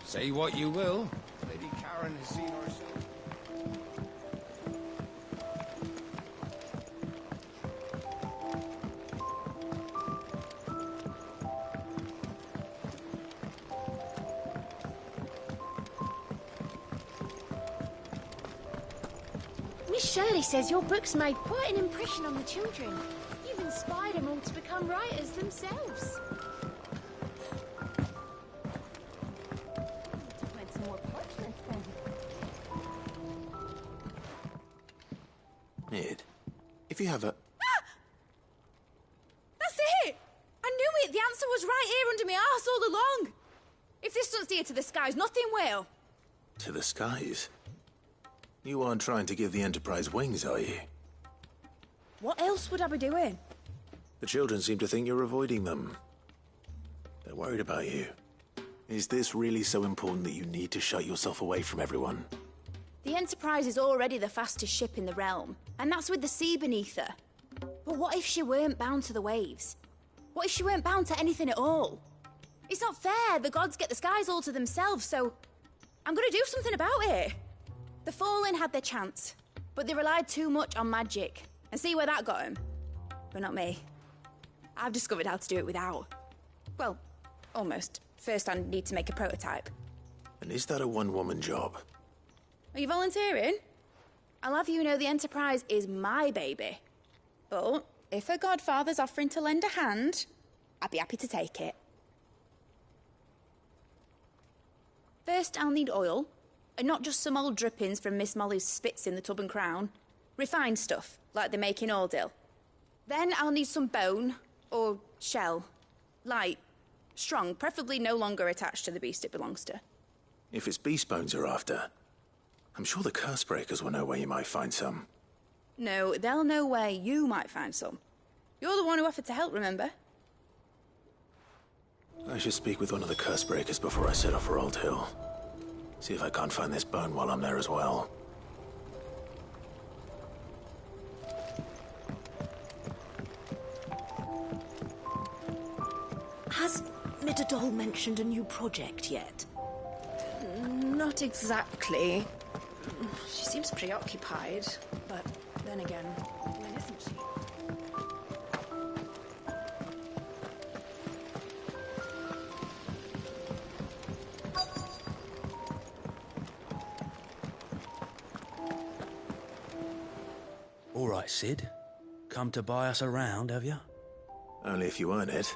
Say what you will, Lady Karen has seen herself. Miss Shirley says your book's made quite an impression on the children. You've inspired them all to become writers themselves. Find some more parchment then. Mid, if you have a... Ah! That's it! I knew it! The answer was right here under my arse all along! If this doesn't steer to the skies, nothing will. To the skies? You aren't trying to give the Enterprise wings, are you? What else would I be doing? The children seem to think you're avoiding them. They're worried about you. Is this really so important that you need to shut yourself away from everyone? The Enterprise is already the fastest ship in the realm, and that's with the sea beneath her. But what if she weren't bound to the waves? What if she weren't bound to anything at all? It's not fair. The gods get the skies all to themselves, so I'm gonna do something about it. The Fallen had their chance, but they relied too much on magic. And see where that got them? But not me. I've discovered how to do it without. Well, almost. First I need to make a prototype. And is that a one-woman job? Are you volunteering? I'll have you know the Enterprise is my baby. But if her godfather's offering to lend a hand, I'd be happy to take it. First I'll need oil. And not just some old drippings from Miss Molly's spits in the Tub and Crown. Refined stuff, like they make in Ordill. Then I'll need some bone, or shell. Light, strong, preferably no longer attached to the beast it belongs to. If it's beast bones you're after, I'm sure the curse breakers will know where you might find some. No, they'll know where you might find some. You're the one who offered to help, remember? I should speak with one of the curse breakers before I set off for Old Hill. See if I can't find this bone while I'm there as well. Has Midadol mentioned a new project yet? Not exactly. She seems preoccupied, but then again, when isn't she? All right, Sid. Come to buy us around, have you? Only if you earn it.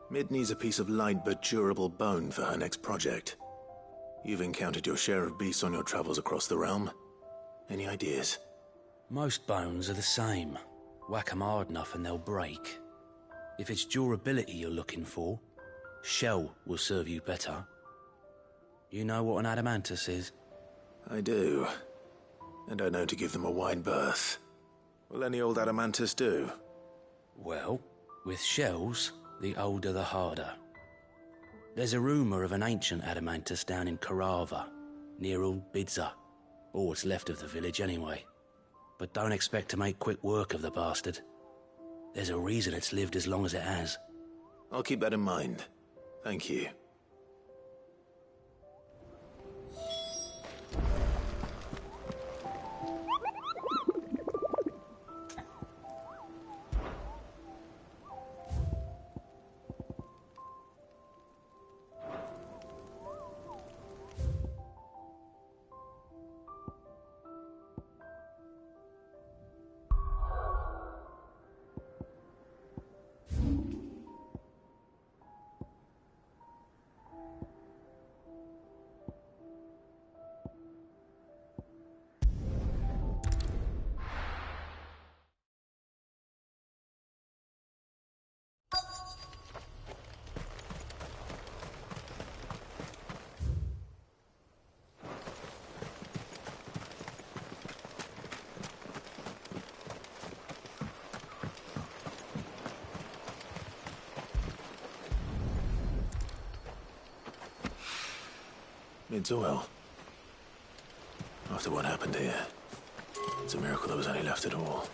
Mid needs a piece of light but durable bone for her next project. You've encountered your share of beasts on your travels across the realm. Any ideas? Most bones are the same. Whack 'em hard enough and they'll break. If it's durability you're looking for, shell will serve you better. You know what an adamantus is? I do. And I know to give them a wide berth. Will any old adamantus do? Well, with shells, the older the harder. There's a rumour of an ancient adamantus down in Karava, near Old Bidza, or what's left of the village anyway. But don't expect to make quick work of the bastard. There's a reason it's lived as long as it has. I'll keep that in mind. Thank you. It's well. After what happened here, it's a miracle there was any left at all.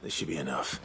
This should be enough.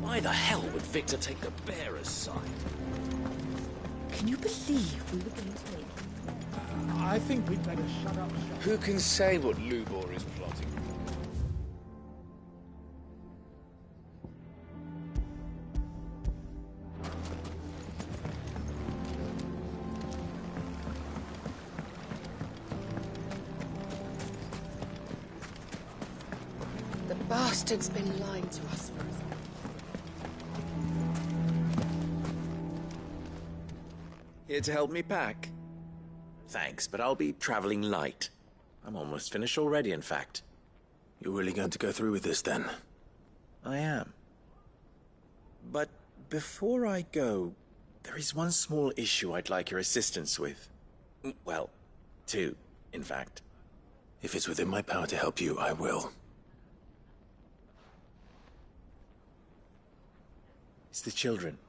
Why the hell would Victor take the bearer's side? Can you believe we were going to make? I think we'd better shut up shop. Who can say what Lubor is plotting? The bastard's been lying to us for Here to help me pack? Thanks, but I'll be traveling light. I'm almost finished already, in fact. You're really going to go through with this, then? I am. But before I go, there is one small issue I'd like your assistance with. Well, two, in fact. If it's within my power to help you, I will. It's the children.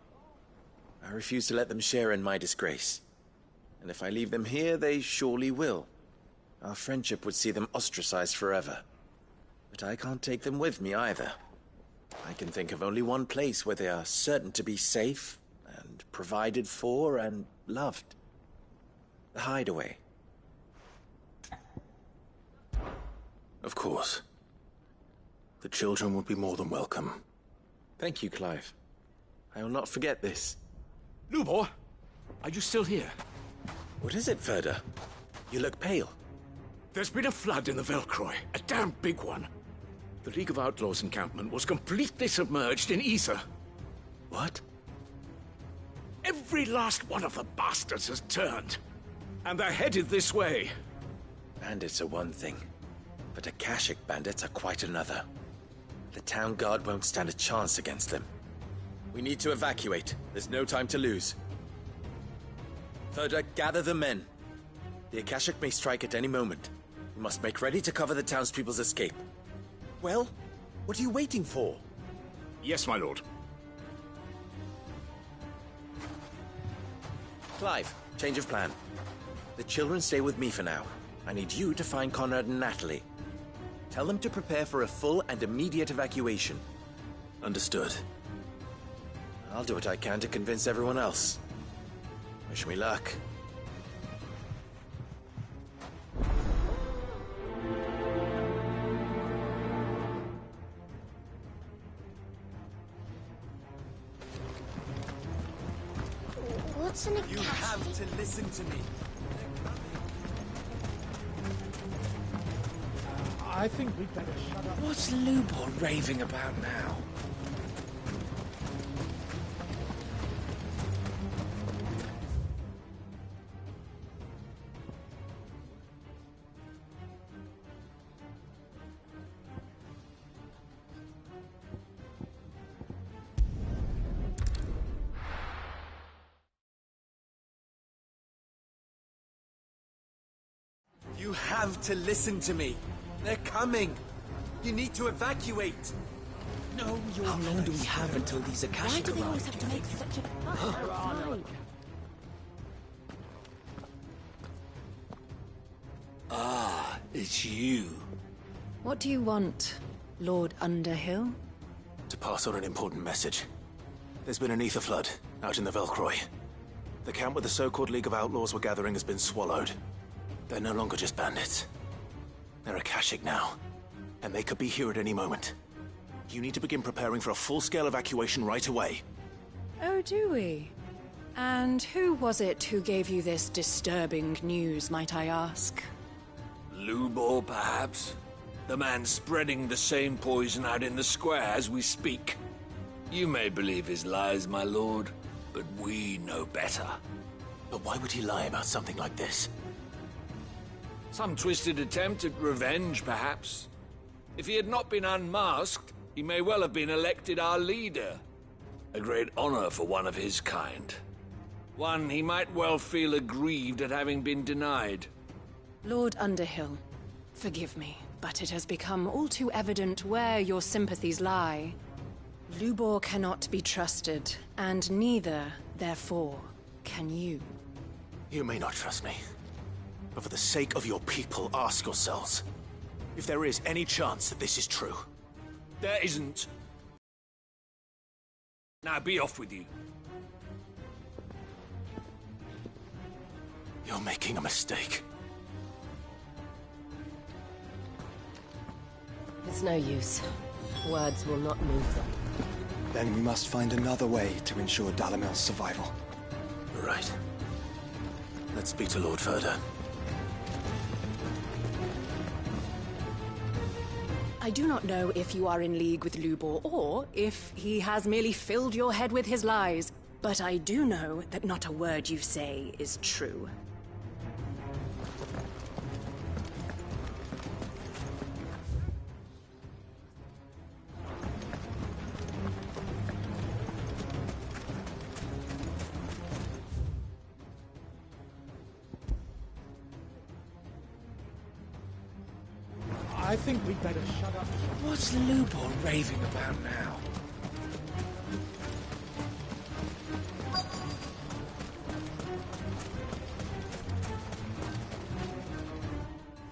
I refuse to let them share in my disgrace. And if I leave them here, they surely will. Our friendship would see them ostracized forever. But I can't take them with me either. I can think of only one place where they are certain to be safe, and provided for, and loved. The Hideaway. Of course. The children would be more than welcome. Thank you, Clive. I will not forget this. Lubor, are you still here? What is it, Ferda? You look pale. There's been a flood in the Velcroy, a damn big one. The League of Outlaws encampment was completely submerged in ether. What? Every last one of the bastards has turned, and they're headed this way. Bandits are one thing, but Akashic bandits are quite another. The town guard won't stand a chance against them. We need to evacuate. There's no time to lose. Ferda, gather the men. The Akashic may strike at any moment. We must make ready to cover the townspeople's escape. Well, what are you waiting for? Yes, my lord. Clive, change of plan. The children stay with me for now. I need you to find Conrad and Natalie. Tell them to prepare for a full and immediate evacuation. Understood. I'll do what I can to convince everyone else. Wish me luck. What's an You have to listen to me. I think we'd better shut up. What's Lubor raving about now? You have to listen to me. They're coming. You need to evacuate. No, you're How long do we have until these Why Akashic do they always arrive? have to make such a fuss outside? Ah, it's you. What do you want, Lord Underhill? To pass on an important message. There's been an ether flood out in the Velcroy. The camp where the so-called League of Outlaws were gathering has been swallowed. They're no longer just bandits. They're Akashic now, and they could be here at any moment. You need to begin preparing for a full-scale evacuation right away. Oh, do we? And who was it who gave you this disturbing news, might I ask? Lubor, perhaps? The man spreading the same poison out in the square as we speak. You may believe his lies, my lord, but we know better. But why would he lie about something like this? Some twisted attempt at revenge, perhaps. If he had not been unmasked, He may well have been elected our leader. A great honor for one of his kind. One he might well feel aggrieved at having been denied. Lord Underhill, forgive me, but it has become all too evident where your sympathies lie. Lubor cannot be trusted, and neither, therefore, can you. You may not trust me, but for the sake of your people, ask yourselves if there is any chance that this is true. There isn't. Now be off with you. You're making a mistake. It's no use. Words will not move them. Then we must find another way to ensure Dalamil's survival. You're right. Let's speak to Lord Ferda. I do not know if you are in league with Lubor, or if he has merely filled your head with his lies, but I do know that not a word you say is true. I think we'd better shut up. What's Lubor raving about now?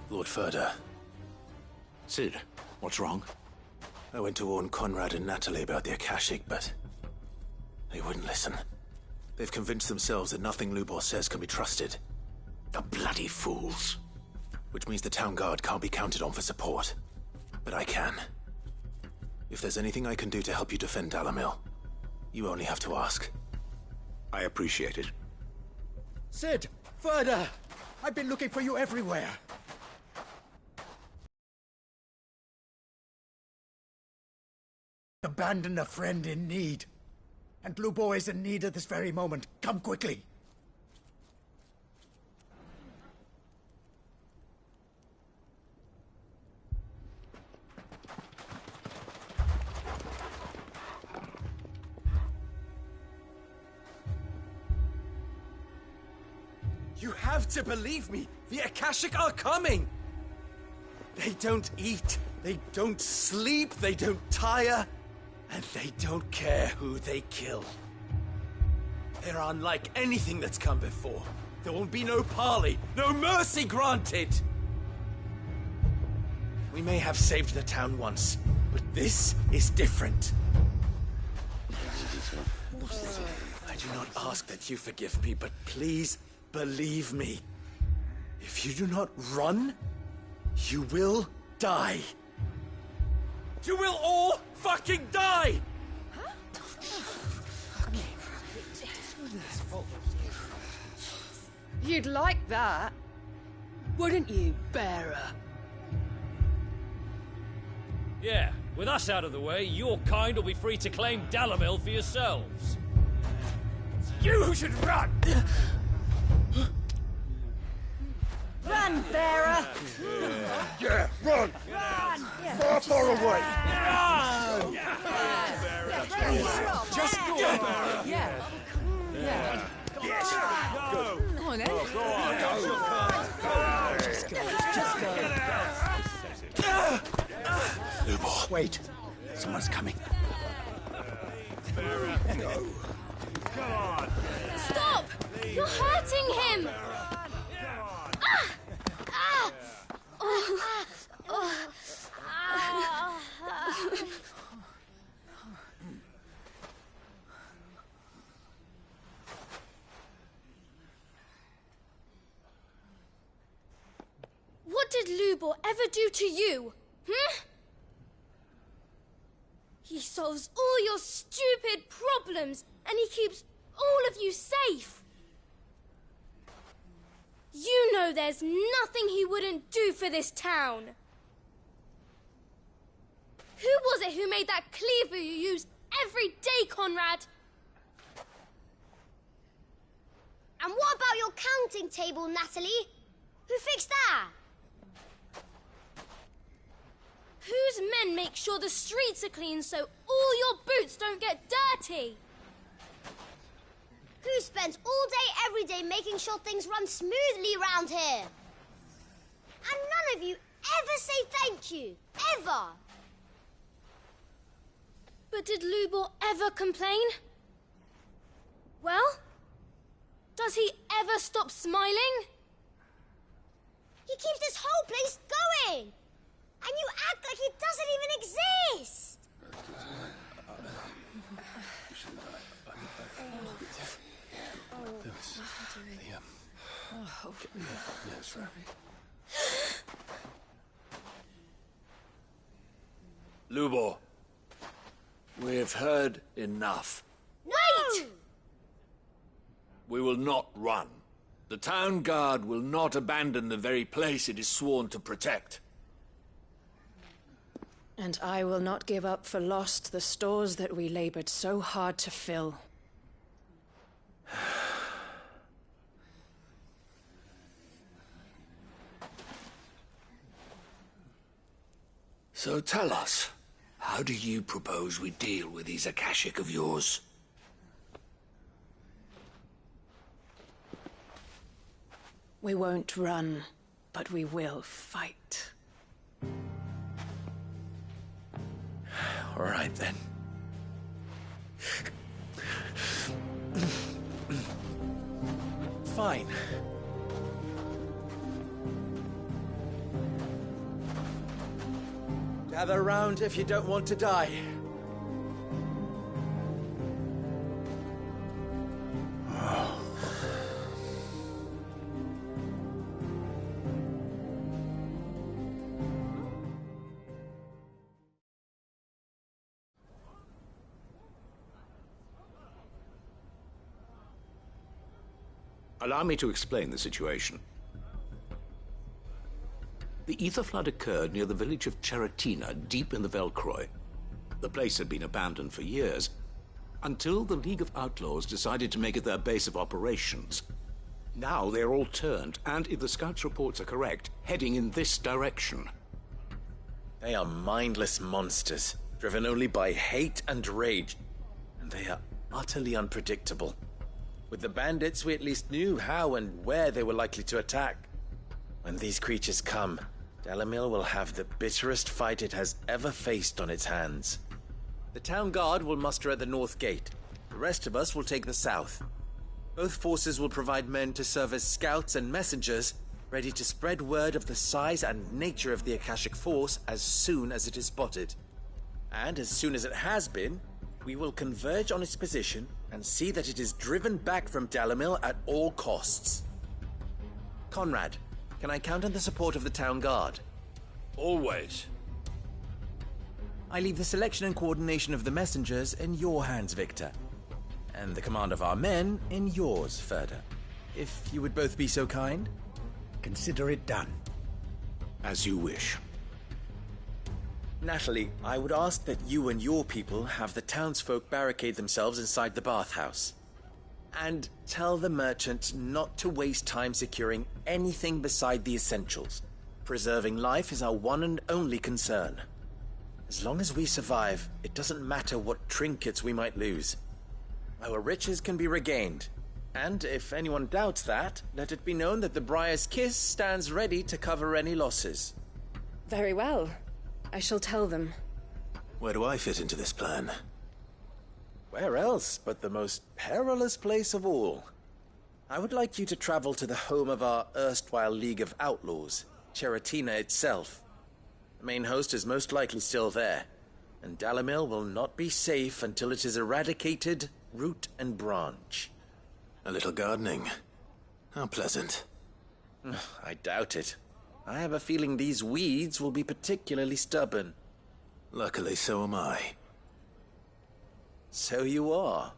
Lord Ferda. Sid, what's wrong? I went to warn Conrad and Natalie about the Akashic, but they wouldn't listen. They've convinced themselves that nothing Lubor says can be trusted. The bloody fools. Which means the town guard can't be counted on for support. But I can. If there's anything I can do to help you defend Dalamil, you only have to ask. I appreciate it. Sid! Ferda! I've been looking for you everywhere. Abandon a friend in need. And Lubor is in need at this very moment. Come quickly. You have to believe me! The Akashic are coming! They don't eat, they don't sleep, they don't tire, and they don't care who they kill. They're unlike anything that's come before. There will be no parley, no mercy granted! We may have saved the town once, but this is different. I do not ask that you forgive me, but please, believe me, if you do not run, you will die. You will all fucking die! You'd like that, wouldn't you, bearer? Yeah, with us out of the way, your kind will be free to claim Dalamil for yourselves. You should run! Run, bearer! Yeah, run! Run! Far, far away! Run! Just go! Yeah. Yes! Go! Come on, then. Go on! Just go! Lubor. Wait! Someone's coming. Go! Come on! Stop! You're hurting him! What did Lubor ever do to you? He solves all your stupid problems, and he keeps all of you safe. You know there's nothing he wouldn't do for this town. Who was it who made that cleaver you use every day, Conrad? And what about your counting table, Natalie? Who fixed that? Whose men make sure the streets are clean so all your boots don't get dirty? Who spends all day every day making sure things run smoothly round here? And none of you ever say thank you. Ever. But did Lubor ever complain? Well, does he ever stop smiling? He keeps this whole place going. And you act like it doesn't even exist. Lubor, we have heard enough. Wait! We will not run. The town guard will not abandon the very place it is sworn to protect. And I will not give up for lost the stores that we labored so hard to fill. So tell us, how do you propose we deal with these Akashic of yours? We won't run, but we will fight. All right, then. Fine. Gather round if you don't want to die. Allow me to explain the situation. The ether flood occurred near the village of Cheratina, deep in the Velcroy. The place had been abandoned for years, until the League of Outlaws decided to make it their base of operations. Now they're all turned, and if the scouts' reports are correct, heading in this direction. They are mindless monsters, driven only by hate and rage. And they are utterly unpredictable. With the bandits, we at least knew how and where they were likely to attack. When these creatures come, Dalamil will have the bitterest fight it has ever faced on its hands. The town guard will muster at the north gate. The rest of us will take the south. Both forces will provide men to serve as scouts and messengers, ready to spread word of the size and nature of the Akashic force as soon as it is spotted. And as soon as it has been, we will converge on its position and see that it is driven back from Dalamil at all costs. Conrad, can I count on the support of the town guard? Always. I leave the selection and coordination of the messengers in your hands, Victor. And the command of our men in yours, Ferda. If you would both be so kind. Consider it done. As you wish. Natalie, I would ask that you and your people have the townsfolk barricade themselves inside the bathhouse. And tell the merchant not to waste time securing anything beside the essentials. Preserving life is our one and only concern. As long as we survive, it doesn't matter what trinkets we might lose. Our riches can be regained. And if anyone doubts that, let it be known that the Briar's Kiss stands ready to cover any losses. Very well. I shall tell them. Where do I fit into this plan? Where else but the most perilous place of all? I would like you to travel to the home of our erstwhile League of Outlaws, Cheratina itself. The main host is most likely still there, and Dalamil will not be safe until it is eradicated, root and branch. A little gardening. How pleasant. I doubt it. I have a feeling these weeds will be particularly stubborn. Luckily, so am I. So you are.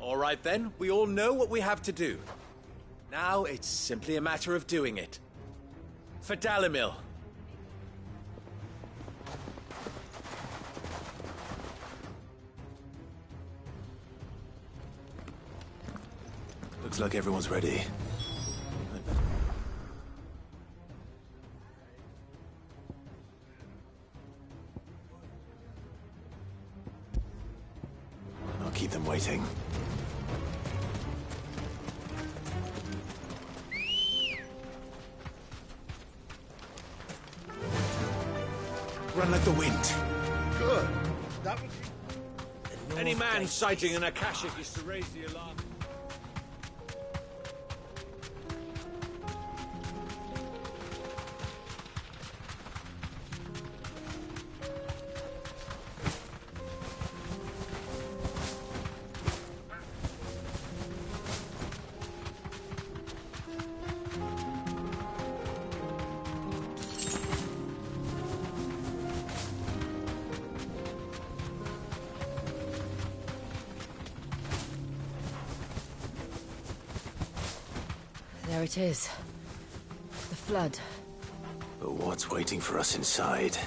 All right then, we all know what we have to do. Now it's simply a matter of doing it. For Dalamil. Looks like everyone's ready. keep them waiting. Run like the wind. Good. That would be... Any man sighting an Akashic is to raise the alarm. There it is. The flood. But what's waiting for us inside?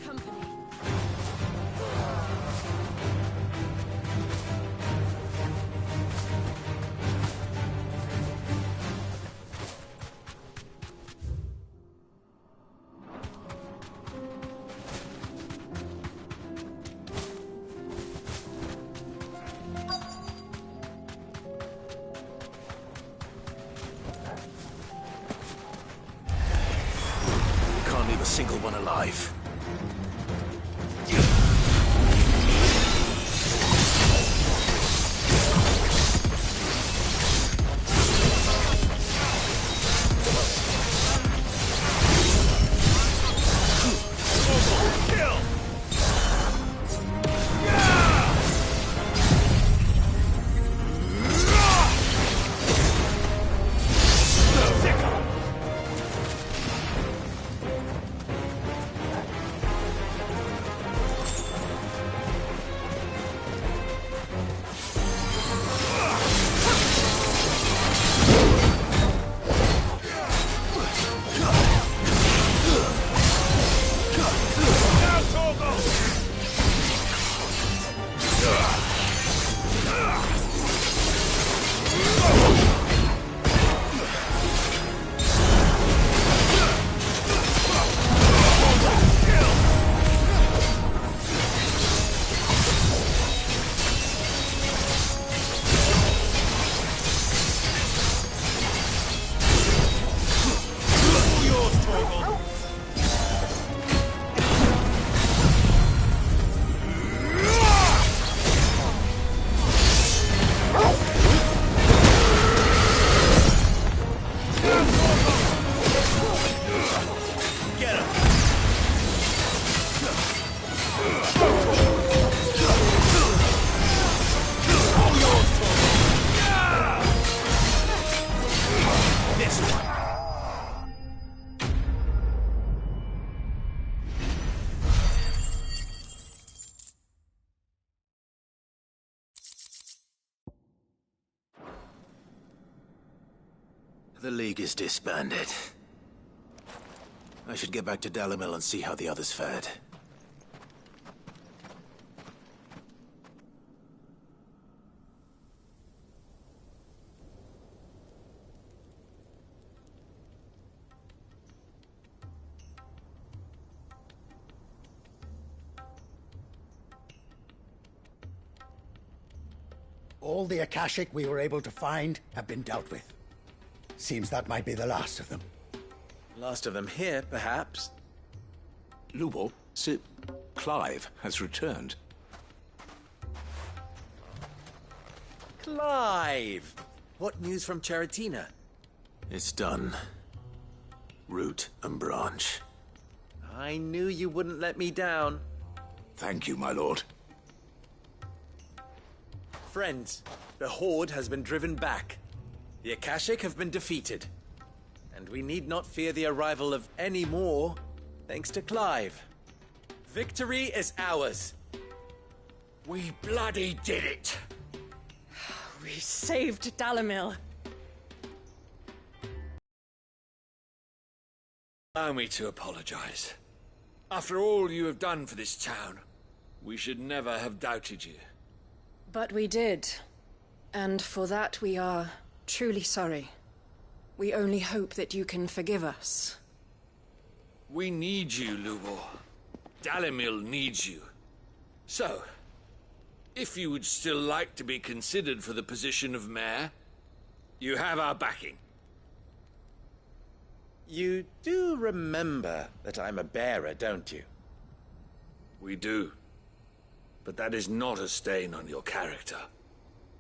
Company. Can't leave a single one alive. The League is disbanded. I should get back to Dalimil and see how the others fared. All the Akashic we were able to find have been dealt with. Seems that might be the last of them. Last of them here, perhaps. Lubor, Sir Clive has returned. Clive! What news from Charatina? It's done. Root and branch. I knew you wouldn't let me down. Thank you, my lord. Friends, the Horde has been driven back. The Akashic have been defeated. And we need not fear the arrival of any more, thanks to Clive. Victory is ours. We bloody did it! We saved Dalimil. Allow me to apologize. After all you have done for this town, we should never have doubted you. But we did. And for that we are truly sorry. We only hope that you can forgive us. We need you, Lubor. Dalimil needs you. So, if you would still like to be considered for the position of mayor, you have our backing. You do remember that I'm a bearer, don't you? We do. But that is not a stain on your character.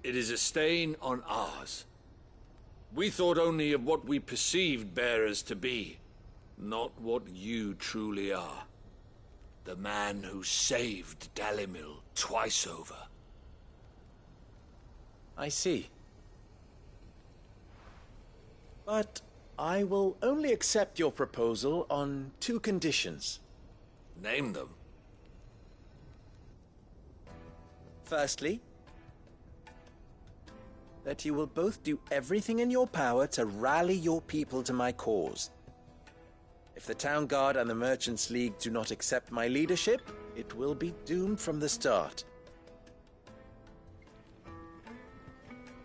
It is a stain on ours. We thought only of what we perceived bearers to be, not what you truly are. The man who saved Dalimil twice over. I see. But I will only accept your proposal on 2 conditions. Name them. Firstly, that you will both do everything in your power to rally your people to my cause. If the Town Guard and the Merchants League do not accept my leadership, it will be doomed from the start.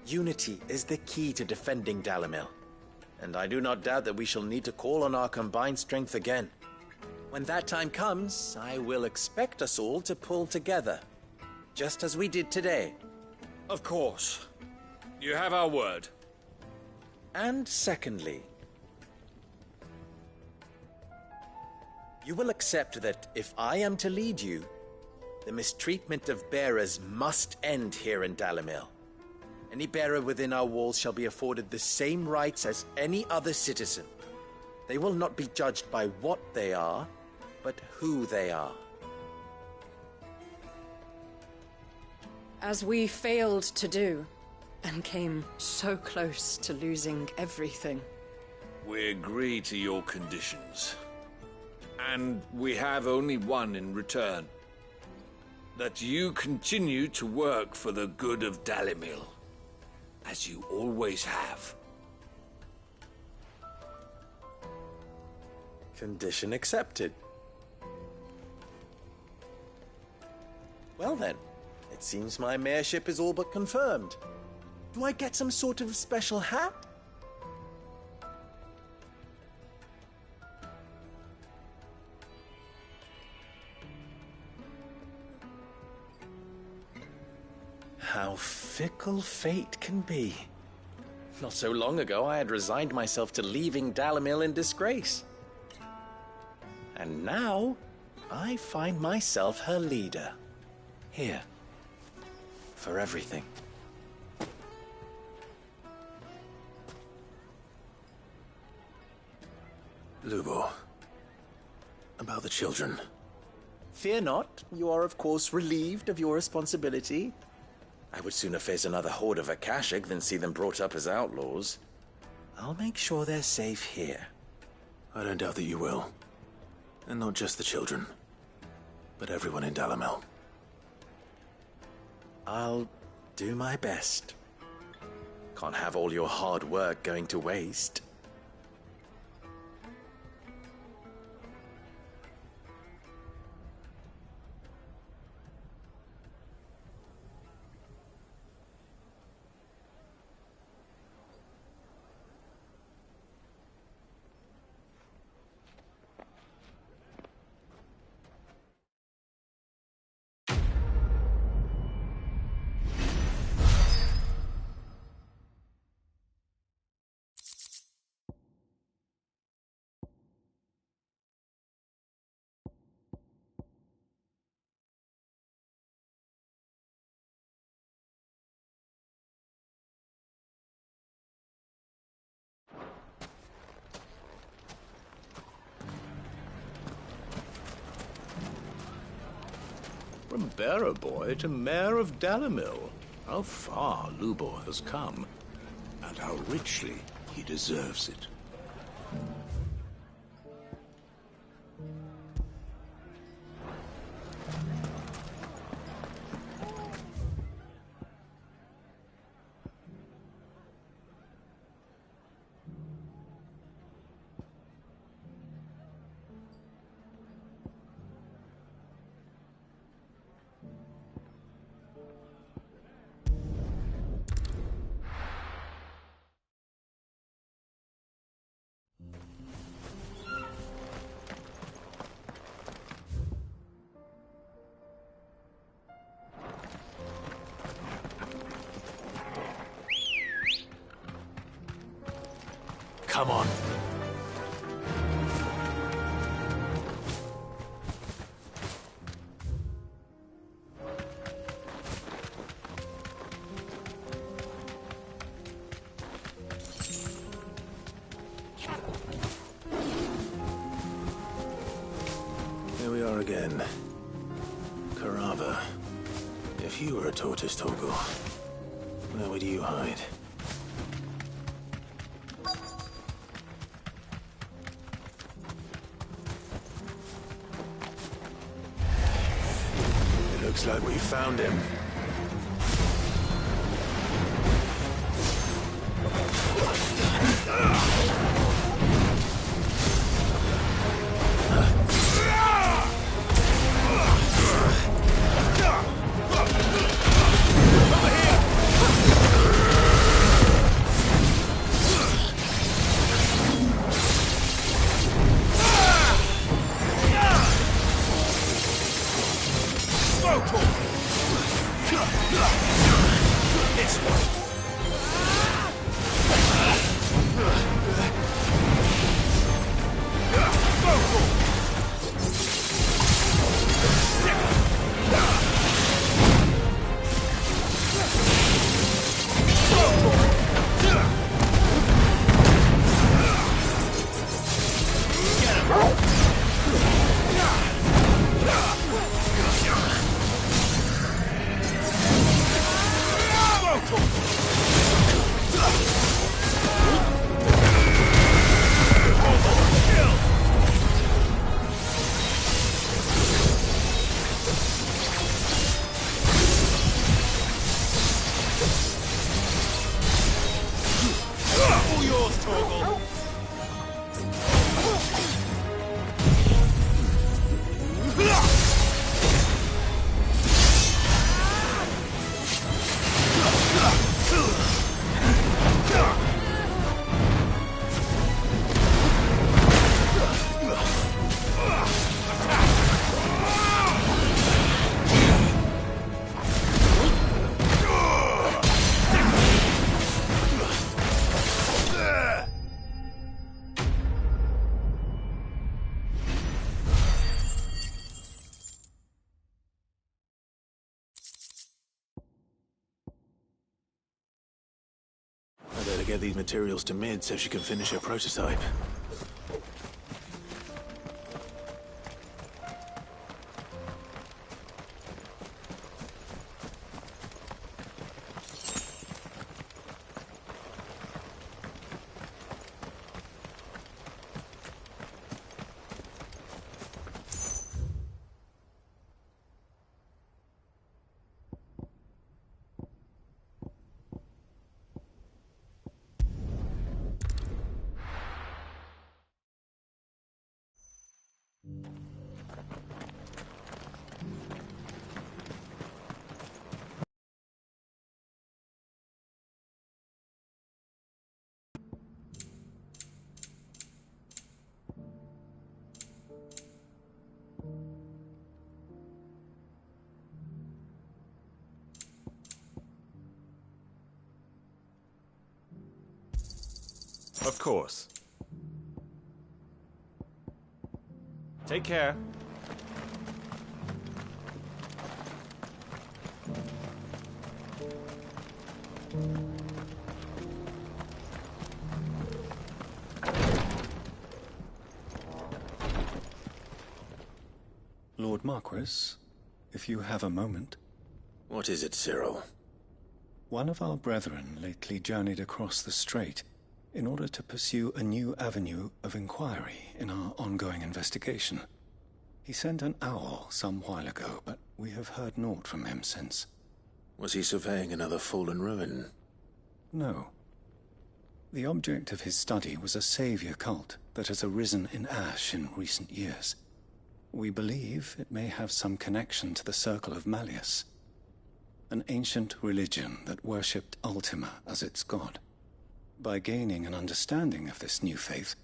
Unity is the key to defending Dalimil, and I do not doubt that we shall need to call on our combined strength again. When that time comes, I will expect us all to pull together, just as we did today. Of course. You have our word. And secondly, you will accept that if I am to lead you, the mistreatment of bearers must end here in Dalimil. Any bearer within our walls shall be afforded the same rights as any other citizen. They will not be judged by what they are, but who they are. As we failed to do, and came so close to losing everything. We agree to your conditions. And we have only one in return. That you continue to work for the good of Dalimil, as you always have. Condition accepted. Well then, it seems my mayorship is all but confirmed. Do I get some sort of special hat? How fickle fate can be. Not so long ago, I had resigned myself to leaving Dalimil in disgrace. And now, I find myself her leader. Here. For everything. Lubo. About the children. Fear not. You are, of course, relieved of your responsibility. I would sooner face another horde of Akashic than see them brought up as outlaws. I'll make sure they're safe here. I don't doubt that you will. And not just the children, but everyone in Dalimil. I'll do my best. Can't have all your hard work going to waste. From bearer boy to mayor of Dalimil. How far Lubor has come, and how richly he deserves it. Come on. Here we are again. Carava. If you were a tortoise, Torgal, where would you hide? It looks like we found him. I better get these materials to Mid so she can finish her prototype. Of course. Take care. Lord Marquis, if you have a moment. What is it, Cyril? One of our brethren lately journeyed across the strait in order to pursue a new avenue of inquiry in our ongoing investigation. He sent an owl some while ago, but we have heard naught from him since. Was he surveying another fallen ruin? No. The object of his study was a savior cult that has arisen in Ash in recent years. We believe it may have some connection to the Circle of Malleus, an ancient religion that worshipped Ultima as its god. By gaining an understanding of this new faith,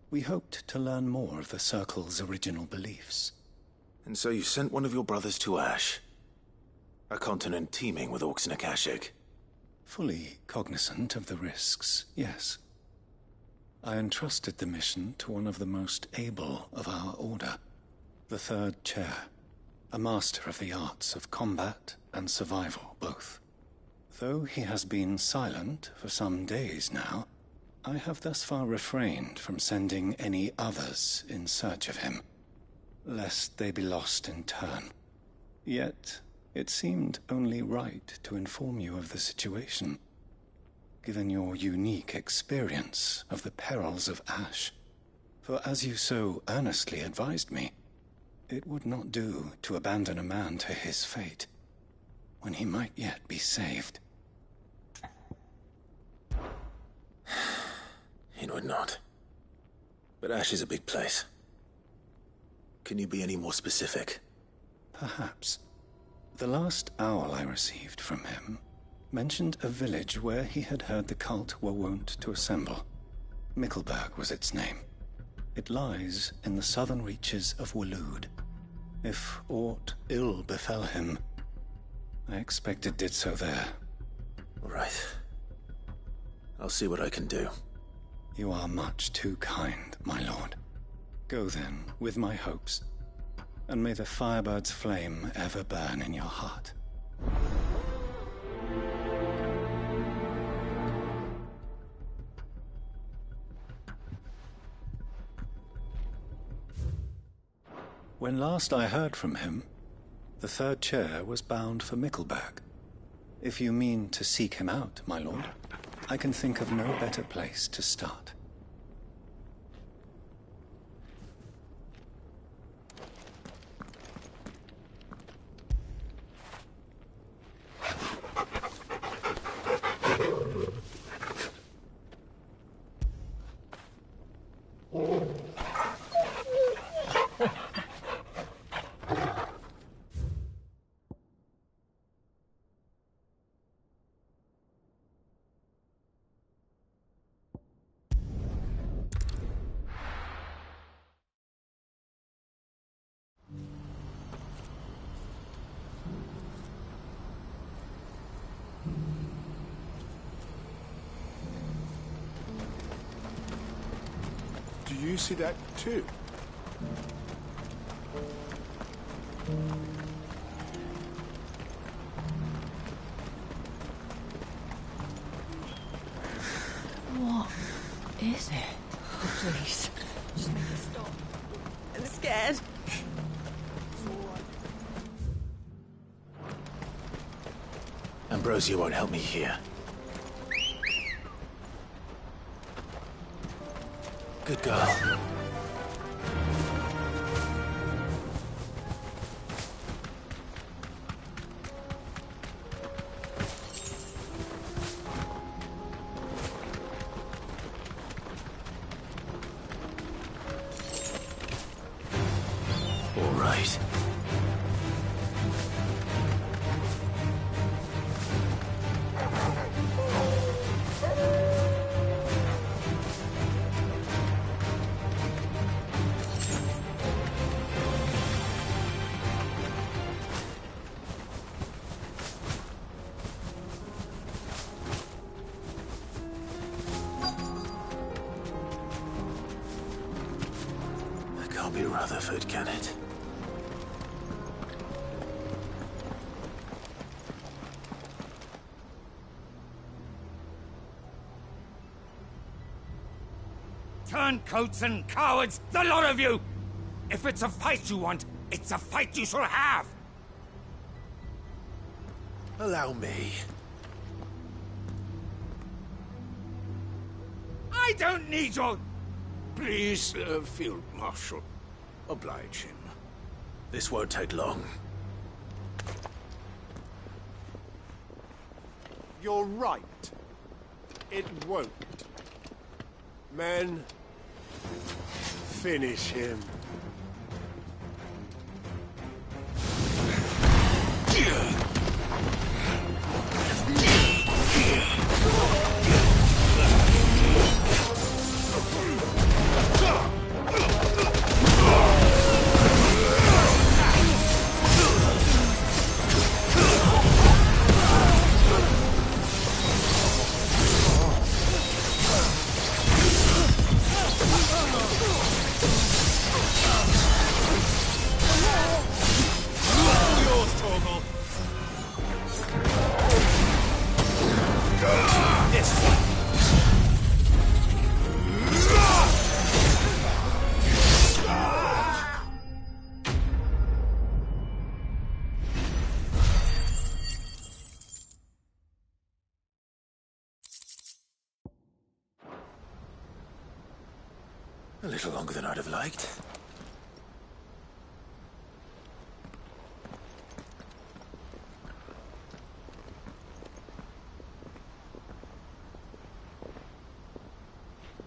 we hoped to learn more of the Circle's original beliefs. And so you sent one of your brothers to Ash? A continent teeming with orcs and Akashic? Fully cognizant of the risks, yes. I entrusted the mission to one of the most able of our order, the Third Chair, a master of the arts of combat and survival both. Though he has been silent for some days now, I have thus far refrained from sending any others in search of him, lest they be lost in turn. Yet, it seemed only right to inform you of the situation, given your unique experience of the perils of Ash. For as you so earnestly advised me, it would not do to abandon a man to his fate, when he might yet be saved. It would not. But Ash is a big place. Can you be any more specific? Perhaps. The last owl I received from him mentioned a village where he had heard the cult were wont to assemble. Mickleburg was its name. It lies in the southern reaches of Waloed. If aught ill befell him, I expect it did so there. Right. I'll see what I can do. You are much too kind, my lord. Go then, with my hopes, and may the Firebird's flame ever burn in your heart. When last I heard from him, the Third Chair was bound for Mickleburg. If you mean to seek him out, my lord, I can think of no better place to start. Do you see that too? What is it? Oh, please. Just make it stop. I'm scared. Ambrosia won't help me here. Good girl. All right. Can't be Rutherford, can it? Turncoats and cowards, the lot of you! If it's a fight you want, it's a fight you shall have! Allow me. I don't need your... Please, Field Marshal, oblige him. This won't take long. You're right. It won't. Men, finish him. against you. A little longer than I'd have liked.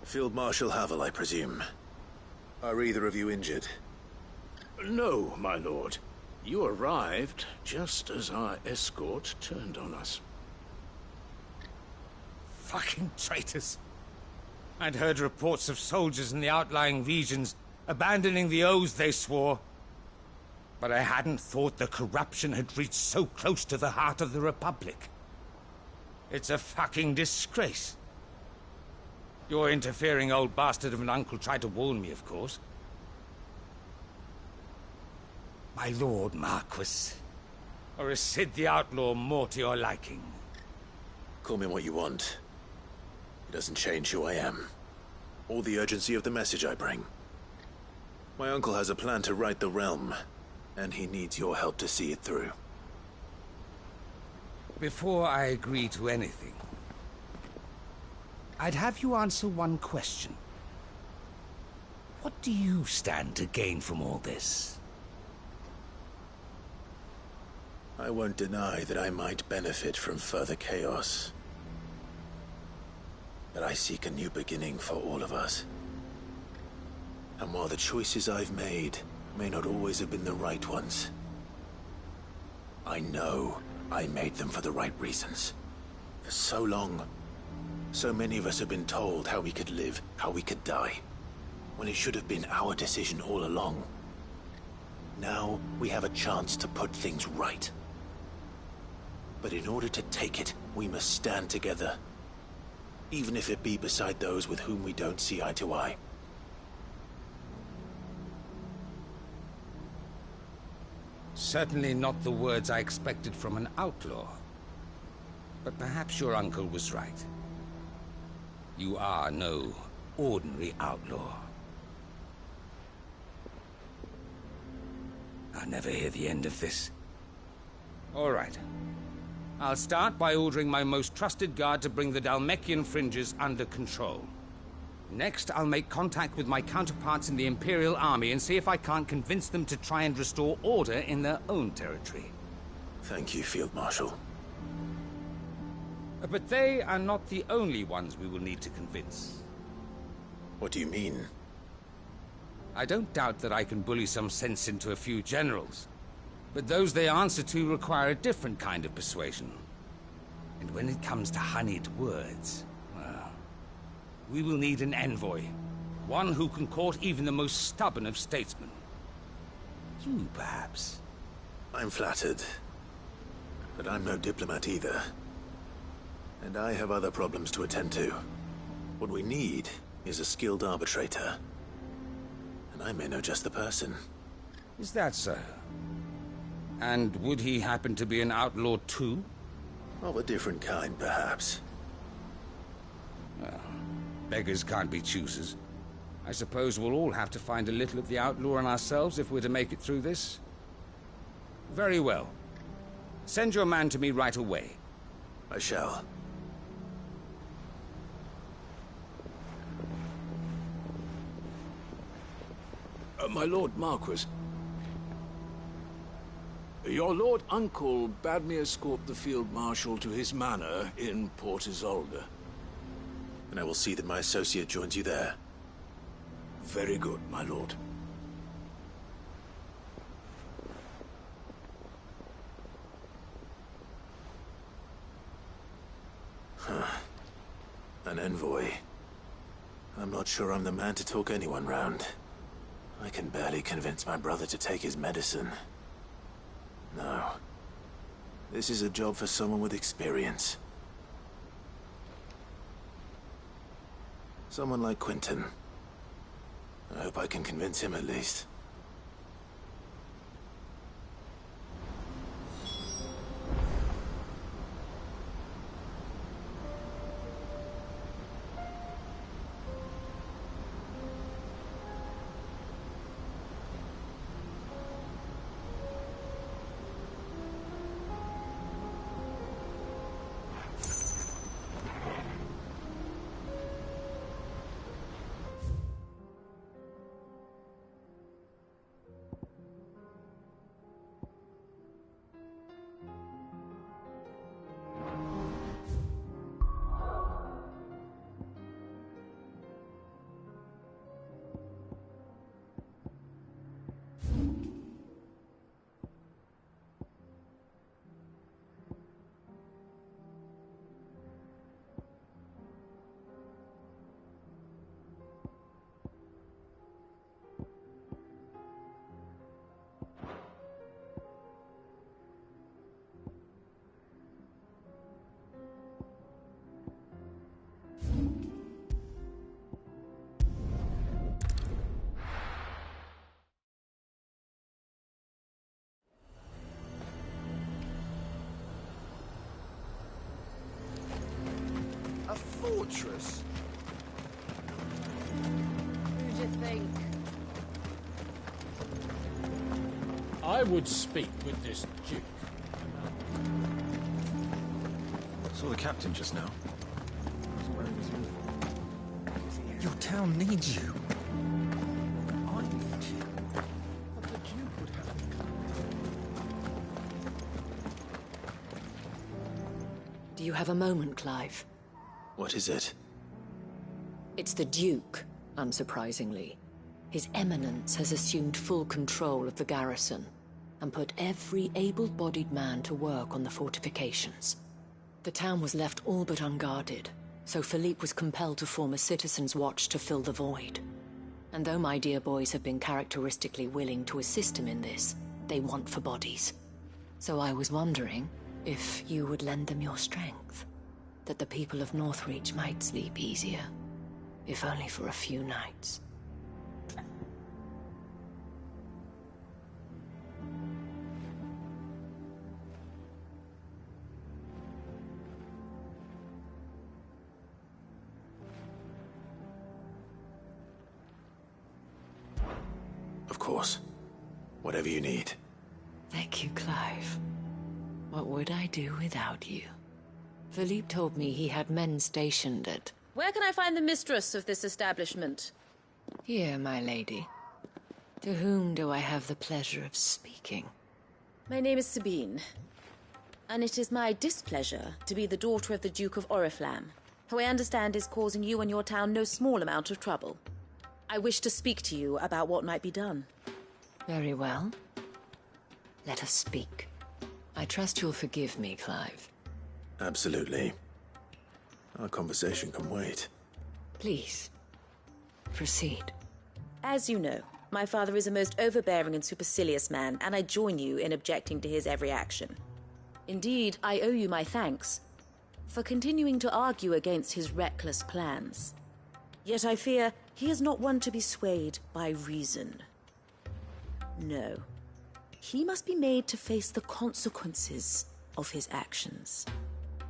Field Marshal Havel, I presume. Are either of you injured? No, my lord. You arrived just as our escort turned on us. Fucking traitors. I'd heard reports of soldiers in the outlying regions abandoning the oaths they swore. But I hadn't thought the corruption had reached so close to the heart of the Republic. It's a fucking disgrace. Your interfering old bastard of an uncle tried to warn me, of course. My lord Marquis. Or is Sid the Outlaw more to your liking? Call me what you want. It doesn't change who I am, or the urgency of the message I bring. My uncle has a plan to right the realm, and he needs your help to see it through. Before I agree to anything, I'd have you answer one question. What do you stand to gain from all this? I won't deny that I might benefit from further chaos. But I seek a new beginning for all of us. And while the choices I've made may not always have been the right ones, I know I made them for the right reasons. For so long, so many of us have been told how we could live, how we could die, when it should have been our decision all along. Now we have a chance to put things right. But in order to take it, we must stand together. Even if it be beside those with whom we don't see eye to eye. Certainly not the words I expected from an outlaw. But perhaps your uncle was right. You are no ordinary outlaw. I'll never hear the end of this. All right. I'll start by ordering my most trusted guard to bring the Dalmekian fringes under control. Next, I'll make contact with my counterparts in the Imperial Army and see if I can't convince them to try and restore order in their own territory. Thank you, Field Marshal. But they are not the only ones we will need to convince. What do you mean? I don't doubt that I can bully some sense into a few generals. But those they answer to require a different kind of persuasion. And when it comes to honeyed words, well, we will need an envoy. One who can court even the most stubborn of statesmen. You, perhaps. I'm flattered. But I'm no diplomat either. And I have other problems to attend to. What we need is a skilled arbitrator. And I may know just the person. Is that so? And would he happen to be an outlaw too? Of a different kind, perhaps. Well, beggars can't be choosers. I suppose we'll all have to find a little of the outlaw in ourselves if we're to make it through this. Very well. Send your man to me right away. I shall. My Lord Marquis. Your Lord Uncle bade me escort the Field Marshal to his manor in Port Isolde. And I will see that my associate joins you there. Very good, my lord. Huh. An envoy. I'm not sure I'm the man to talk anyone round. I can barely convince my brother to take his medicine. No. This is a job for someone with experience. Someone like Quentin. I hope I can convince him at least. A fortress? Who'd you think? I would speak with this Duke. Saw the captain just now. Your town needs you. I need you. But the Duke would have me come. Do you have a moment, Clive? What is it? It's the Duke, unsurprisingly. His Eminence has assumed full control of the garrison and put every able-bodied man to work on the fortifications. The town was left all but unguarded, so Philippe was compelled to form a citizens' watch to fill the void. And though my dear boys have been characteristically willing to assist him in this, they want for bodies. So I was wondering if you would lend them your strength, that the people of Northreach might sleep easier, if only for a few nights. Of course. Whatever you need. Thank you, Clive. What would I do without you? Philippe told me he had men stationed at... Where can I find the mistress of this establishment? Here, my lady. To whom do I have the pleasure of speaking? My name is Sabine, and it is my displeasure to be the daughter of the Duke of Oriflamme, who I understand is causing you and your town no small amount of trouble. I wish to speak to you about what might be done. Very well. Let us speak. I trust you'll forgive me, Clive. Absolutely. Our conversation can wait. Please, proceed. As you know, my father is a most overbearing and supercilious man, and I join you in objecting to his every action. Indeed, I owe you my thanks for continuing to argue against his reckless plans. Yet I fear he is not one to be swayed by reason. No. He must be made to face the consequences of his actions.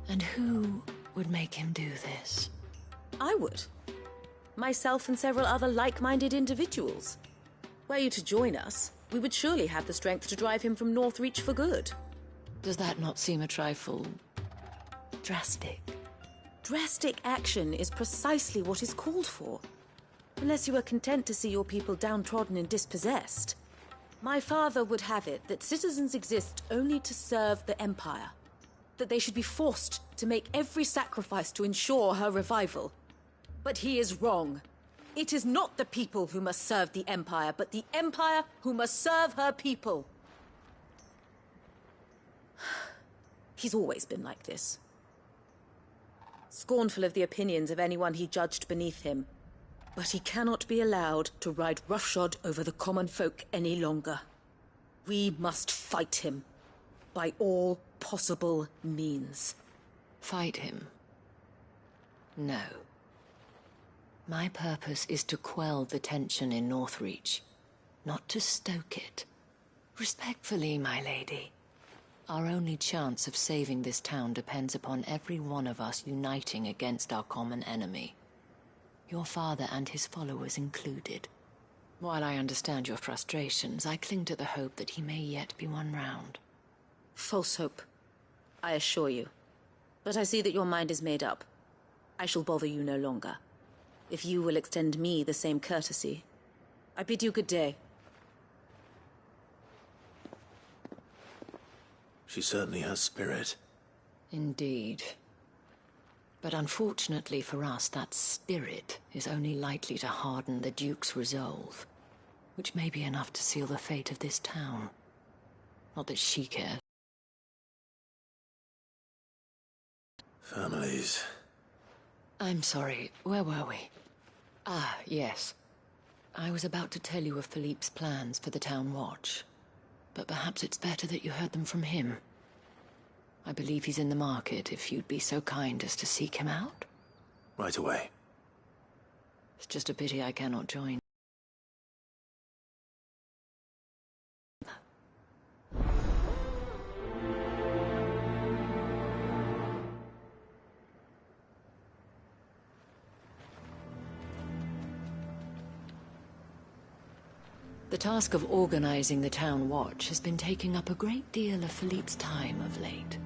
And who would make him do this? I would. Myself and several other like-minded individuals. Were you to join us, we would surely have the strength to drive him from Northreach for good. Does that not seem a trifle... drastic? Drastic action is precisely what is called for. Unless you are content to see your people downtrodden and dispossessed. My father would have it that citizens exist only to serve the Empire. That they should be forced to make every sacrifice to ensure her revival. But he is wrong. It is not the people who must serve the Empire, but the Empire who must serve her people. He's always been like this. Scornful of the opinions of anyone he judged beneath him. But he cannot be allowed to ride roughshod over the common folk any longer. We must fight him. By all possible means. Fight him? No. My purpose is to quell the tension in Northreach, not to stoke it. Respectfully, my lady. Our only chance of saving this town depends upon every one of us uniting against our common enemy. Your father and his followers included. While I understand your frustrations, I cling to the hope that he may yet be won round. False hope, I assure you. But I see that your mind is made up. I shall bother you no longer. If you will extend me the same courtesy, I bid you good day. She certainly has spirit. Indeed. But unfortunately for us, that spirit is only likely to harden the Duke's resolve, which may be enough to seal the fate of this town. Not that she cares. Families. I'm sorry, where were we? Ah, yes. I was about to tell you of Philippe's plans for the town watch, but perhaps it's better that you heard them from him. I believe he's in the market, if you'd be so kind as to seek him out. Right away. It's just a pity I cannot join. The task of organizing the town watch has been taking up a great deal of Philippe's time of late.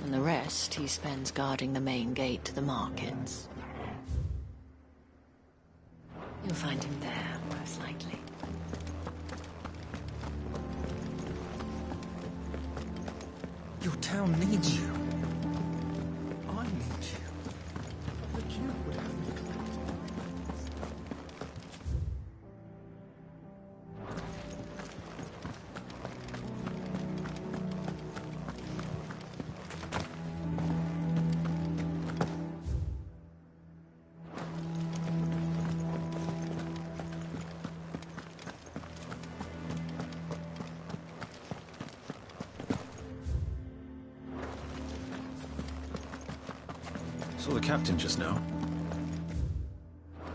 And the rest he spends guarding the main gate to the markets. You'll find him there, most likely. Your town needs you. I need you. The Duke would have me collected. Saw the captain just now.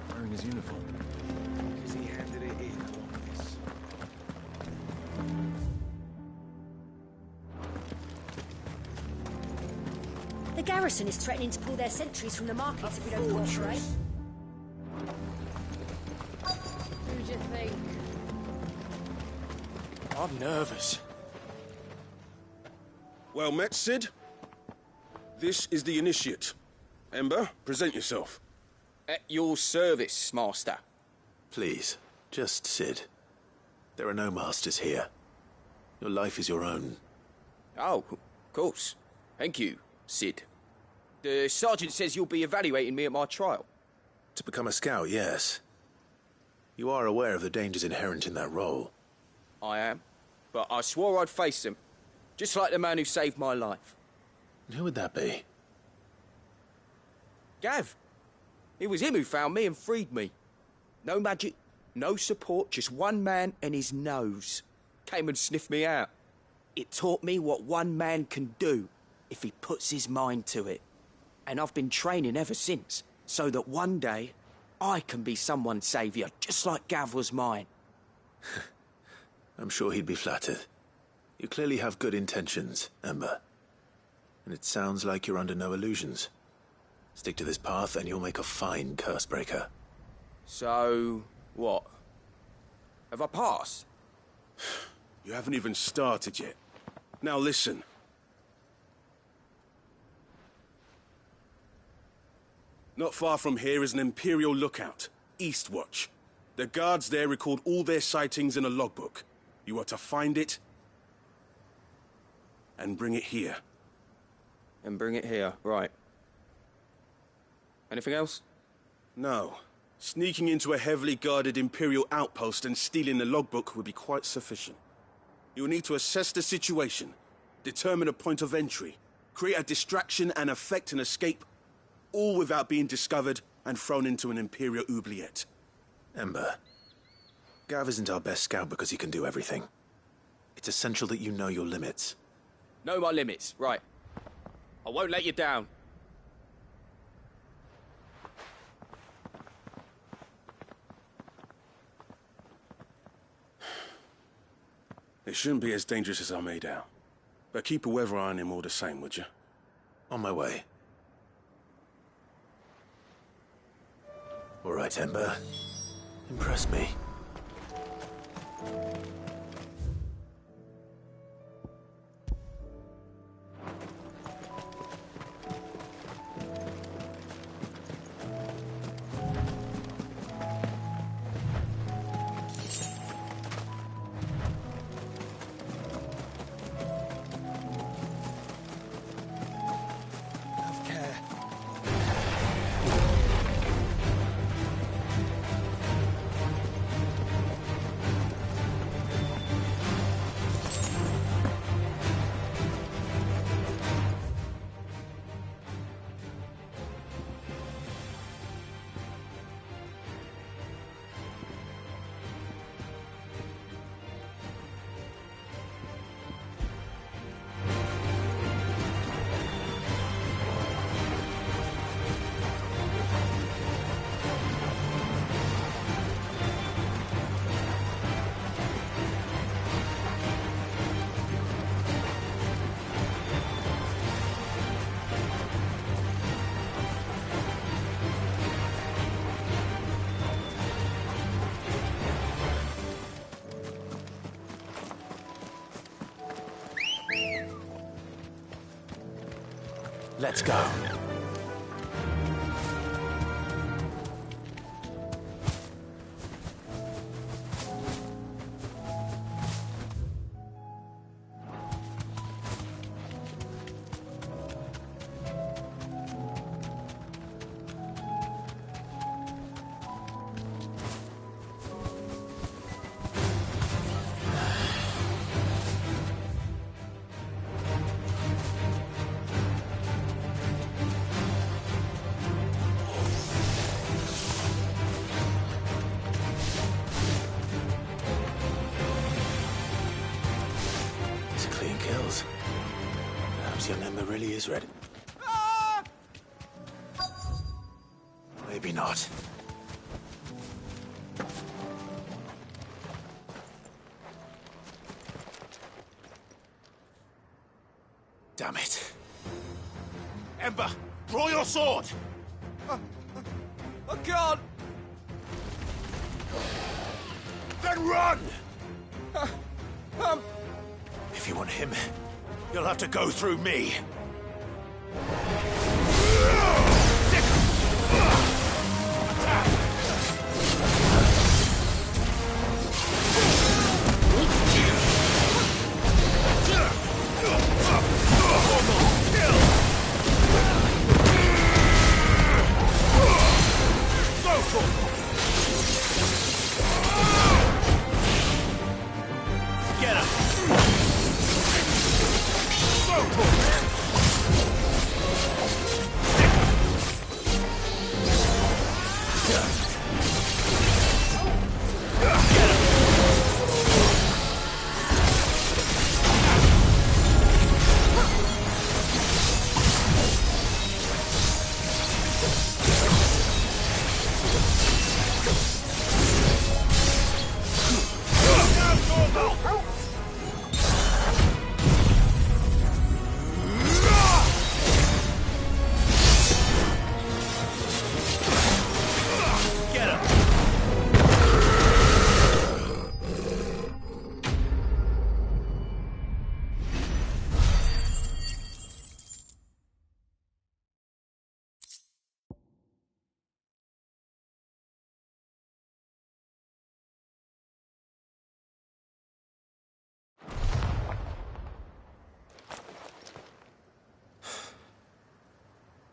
Wearing his uniform. Because he handed it in along with this. The garrison is threatening to pull their sentries from the markets if we don't cooperate. Who do you think? I'm nervous. Well met, Sid. This is the initiate. Ember, present yourself. At your service, Master. Please, just Sid. There are no masters here. Your life is your own. Oh, of course. Thank you, Sid. The sergeant says you'll be evaluating me at my trial. To become a scout, yes. You are aware of the dangers inherent in that role. I am. But I swore I'd face them. Just like the man who saved my life. And who would that be? Gav. It was him who found me and freed me. No magic, no support, just one man and his nose. Came and sniffed me out. It taught me what one man can do if he puts his mind to it. And I've been training ever since, so that one day I can be someone's saviour, just like Gav was mine. I'm sure he'd be flattered. You clearly have good intentions, Ember. And it sounds like you're under no illusions. Stick to this path and you'll make a fine cursebreaker. So, what? Have I passed? You haven't even started yet. Now listen. Not far from here is an Imperial lookout, Eastwatch. The guards there record all their sightings in a logbook. You are to find it and bring it here. And bring it here, right. Anything else? No. Sneaking into a heavily guarded Imperial outpost and stealing the logbook would be quite sufficient. You'll need to assess the situation, determine a point of entry, create a distraction and effect an escape, all without being discovered and thrown into an Imperial oubliette. Ember, Gav isn't our best scout because he can do everything. It's essential that you know your limits. Know my limits, right. I won't let you down. It shouldn't be as dangerous as I made out. But keep a weather eye on him all the same, would you? On my way. All right, Ember. Impress me. Let's go. Young Ember really is ready. Maybe not. Damn it. Ember, draw your sword! I can't! Then run! If you want him, you'll have to go through me.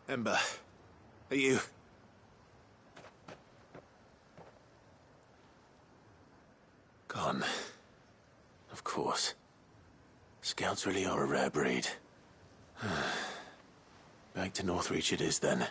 Ember, are you... Gone. Of course. Scouts really are a rare breed. Back to Northreach it is then.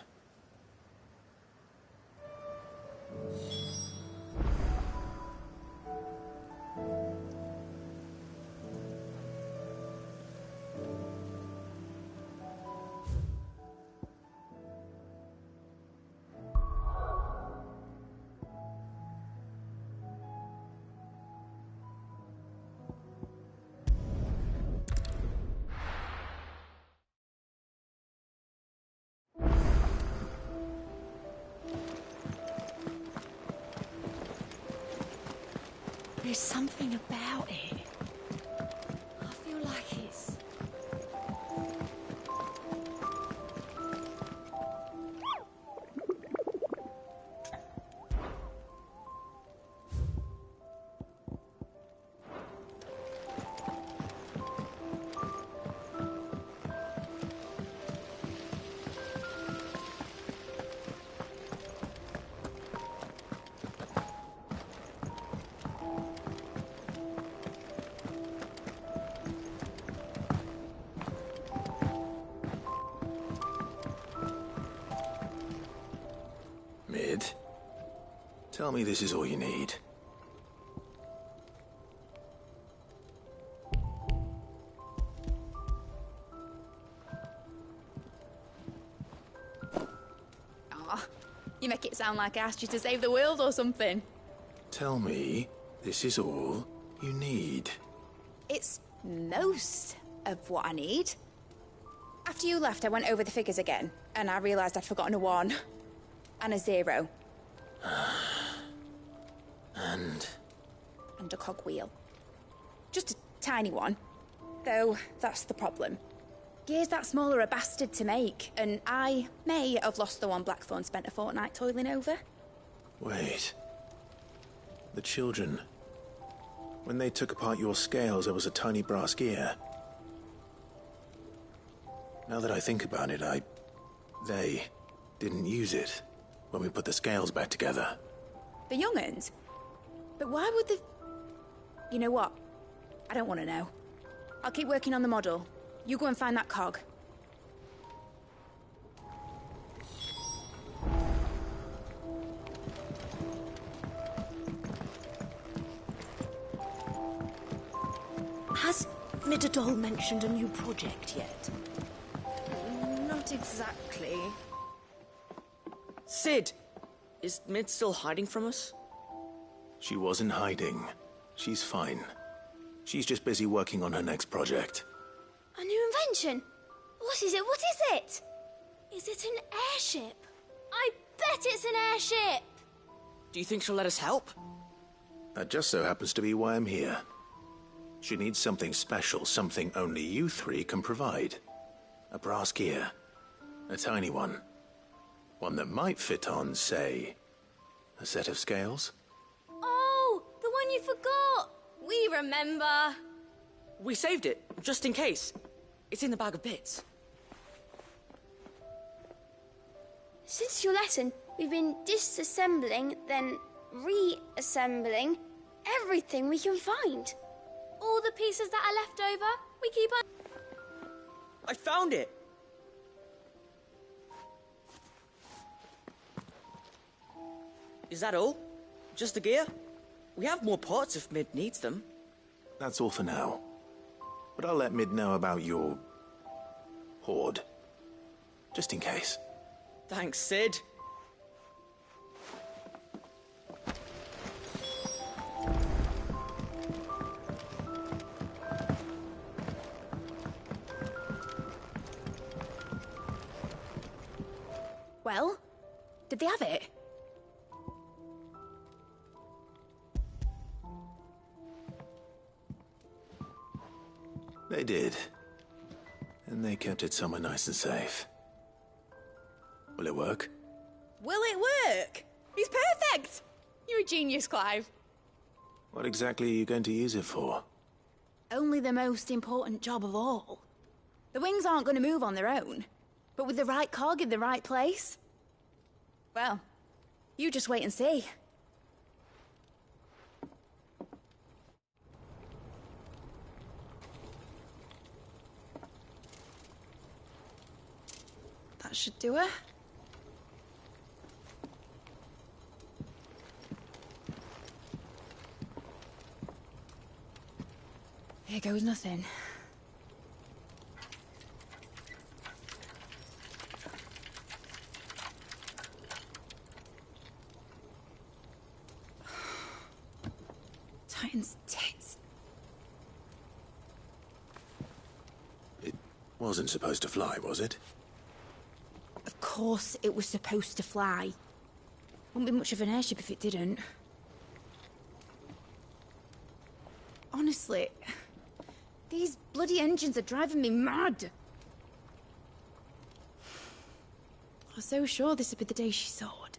There's something about it. I feel like it's... Mid, tell me this is all you need. Aw, you make it sound like I asked you to save the world or something. Tell me this is all you need. It's most of what I need. After you left, I went over the figures again, and I realised I'd forgotten a 1. And a 0. And a cogwheel. Just a tiny one. Though, that's the problem. Gears that small are a bastard to make, and I may have lost the one Blackthorn spent a fortnight toiling over. Wait. The children. When they took apart your scales, there was a tiny brass gear. Now that I think about it, they didn't use it when we put the scales back together. The young'uns? But why would the... You know what? I don't want to know. I'll keep working on the model. You go and find that cog. Has Midadol mentioned a new project yet? Not exactly. Sid! Is Mid still hiding from us? She wasn't hiding. She's fine. She's just busy working on her next project. A new invention? What is it? What is it? Is it an airship? I bet it's an airship! Do you think she'll let us help? That just so happens to be why I'm here. She needs something special, something only you three can provide. A brass gear. A tiny one. One that might fit on, say, a set of scales? Oh, the one you forgot! We remember! We saved it, just in case. It's in the bag of bits. Since your lesson, we've been disassembling, then reassembling everything we can find. All the pieces that are left over, we keep on... I found it! Is that all? Just the gear? We have more parts if Mid needs them. That's all for now. But I'll let Mid know about your... hoard. Just in case. Thanks, Sid. Well, did they have it? They did. And they kept it somewhere nice and safe. Will it work? Will it work? It's perfect! You're a genius, Clive. What exactly are you going to use it for? Only the most important job of all. The wings aren't going to move on their own. But with the right cog in the right place... Well, you just wait and see. That should do it. Here goes nothing. Titan's tits. It wasn't supposed to fly, was it? Of course it was supposed to fly. Wouldn't be much of an airship if it didn't. Honestly, these bloody engines are driving me mad. I was so sure this would be the day she soared.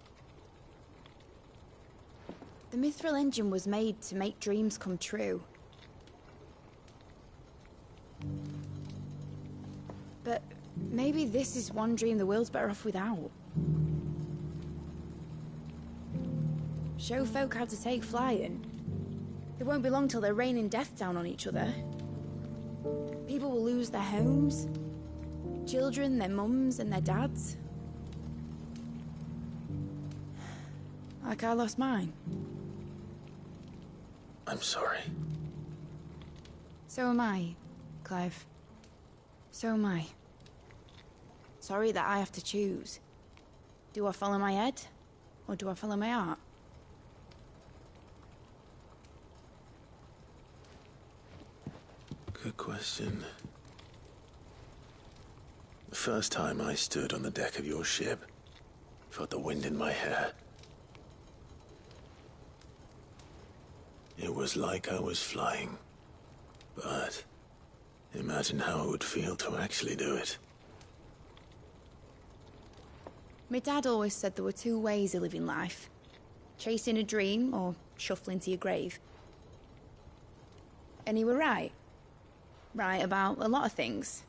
The Mithril engine was made to make dreams come true. But maybe this is one dream the world's better off without. Show folk how to take flying. It won't be long till they're raining death down on each other. People will lose their homes. Children, their mums and their dads. Like I lost mine. I'm sorry. So am I, Clive. So am I. Sorry that I have to choose. Do I follow my head, or do I follow my heart? Good question. The first time I stood on the deck of your ship, felt the wind in my hair. It was like I was flying, but Imagine how it would feel to actually do it. My dad always said there were two ways of living life. Chasing a dream or shuffling to your grave. And he were right. Right about a lot of things.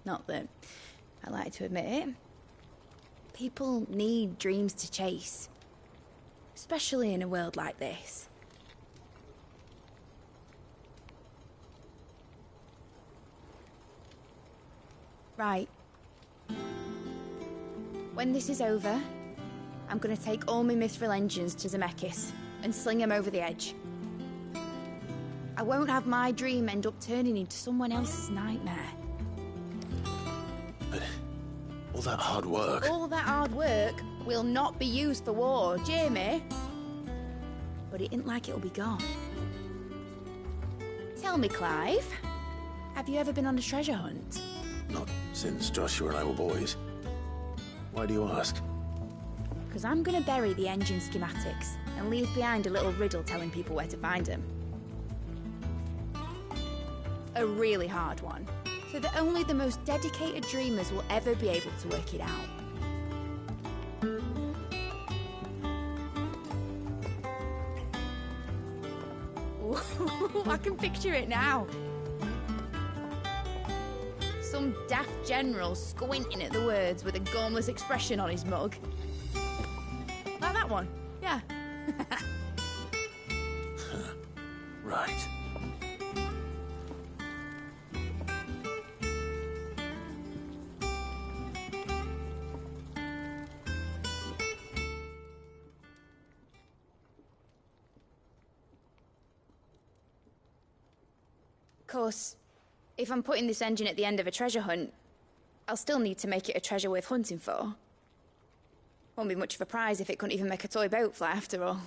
Not that I like to admit it. People need dreams to chase. Especially in a world like this. Right. When this is over, I'm gonna take all my mithril engines to Zemeckis and sling them over the edge. I won't have my dream end up turning into someone else's nightmare. But all that hard work... All that hard work will not be used for war, Jamie. But it ain't like it'll be gone. Tell me, Clive, have you ever been on a treasure hunt? Not since Joshua and I were boys. Why do you ask? Because I'm gonna bury the engine schematics and leave behind a little riddle telling people where to find them. A really hard one, so that only the most dedicated dreamers will ever be able to work it out. Ooh, I can picture it now. Some daft general squinting at the words with a gormless expression on his mug. Like that one, yeah. Right. Of course, if I'm putting this engine at the end of a treasure hunt, I'll still need to make it a treasure worth hunting for. Won't be much of a prize if it couldn't even make a toy boat fly after all.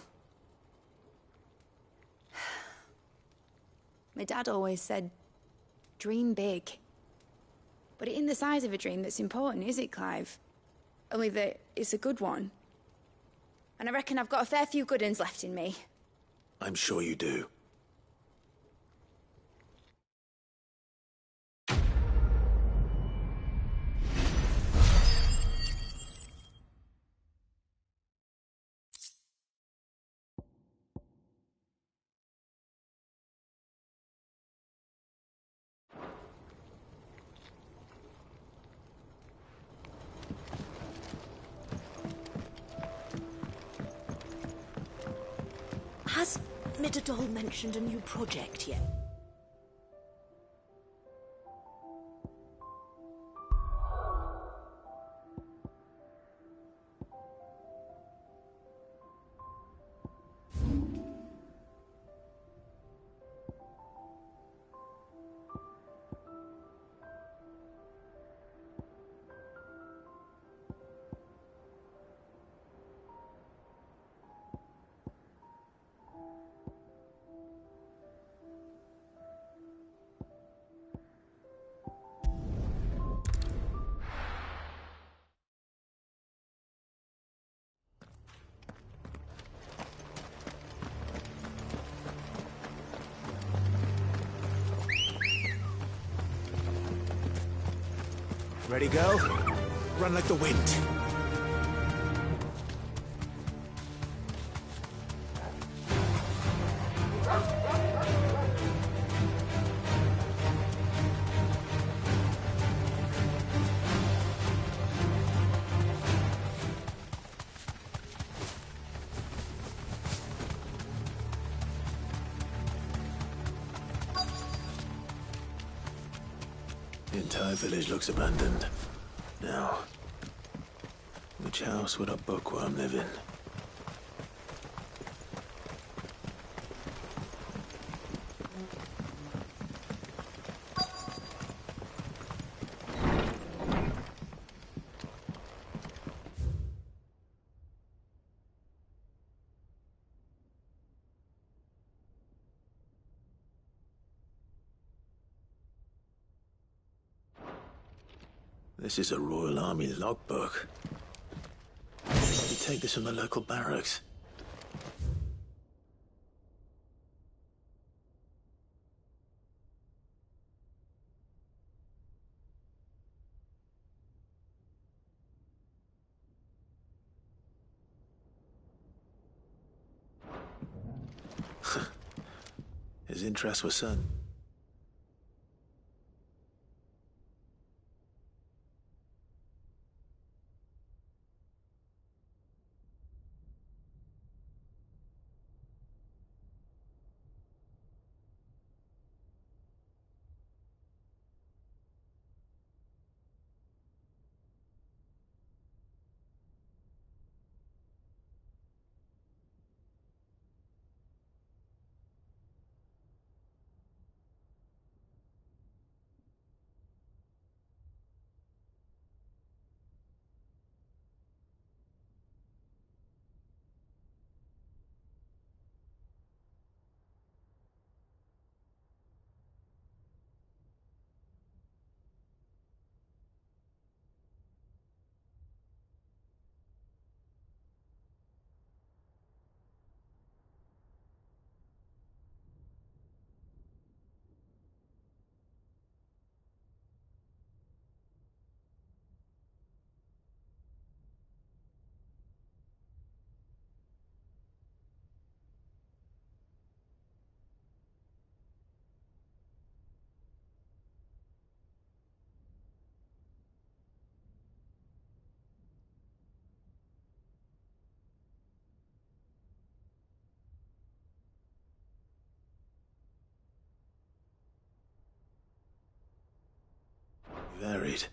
My dad always said, dream big. But it ain't the size of a dream that's important, is it, Clive? Only that it's a good one. And I reckon I've got a fair few good uns left in me. I'm sure you do. Has Midadol mentioned a new project yet? Ready, go? Run like the wind. The entire village looks abandoned. Now, which house would a bookworm live in? This is a Royal Army logbook. You take this from the local barracks. His interests were certain. Varied.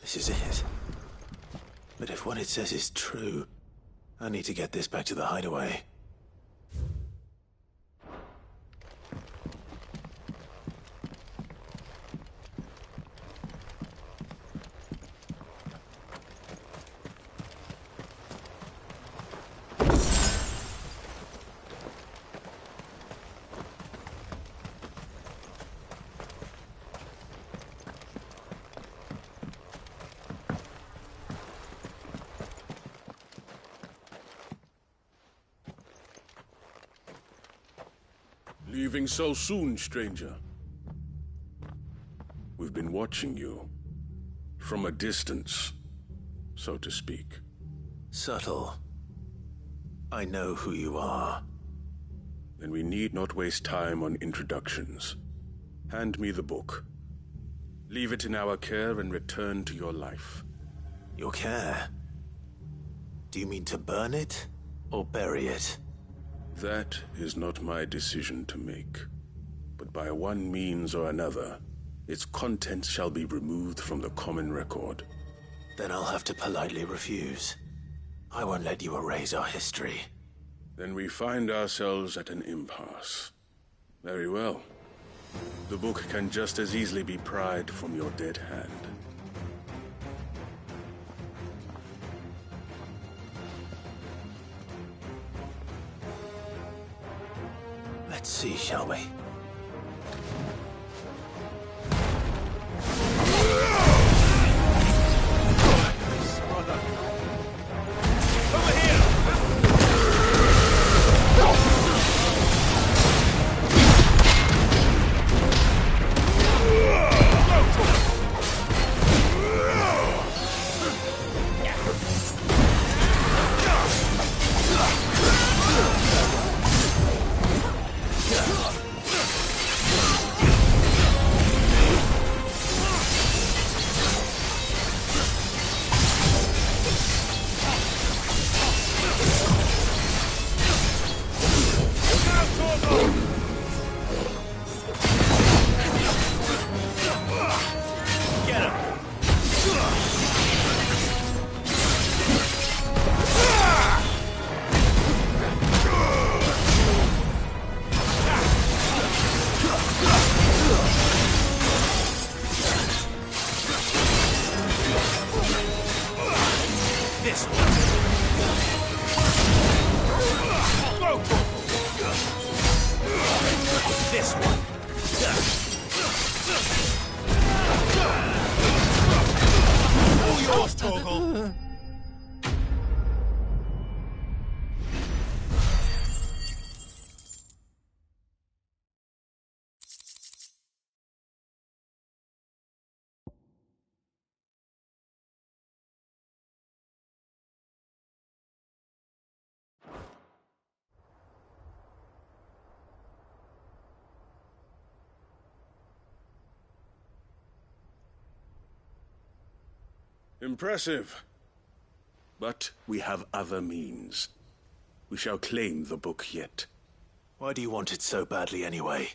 This is it. But if what it says is true, I need to get this back to the hideaway. Leaving so soon, stranger? We've been watching you. From a distance, so to speak. Subtle. I know who you are. Then we need not waste time on introductions. Hand me the book. Leave it in our care and return to your life. Your care? Do you mean to burn it, or bury it? That is not my decision to make. But by one means or another, its contents shall be removed from the common record. Then I'll have to politely refuse. I won't let you erase our history. Then we find ourselves at an impasse. Very well. The book can just as easily be pried from your dead hand. Let's see, shall we? Impressive. But we have other means. We shall claim the book yet. Why do you want it so badly anyway?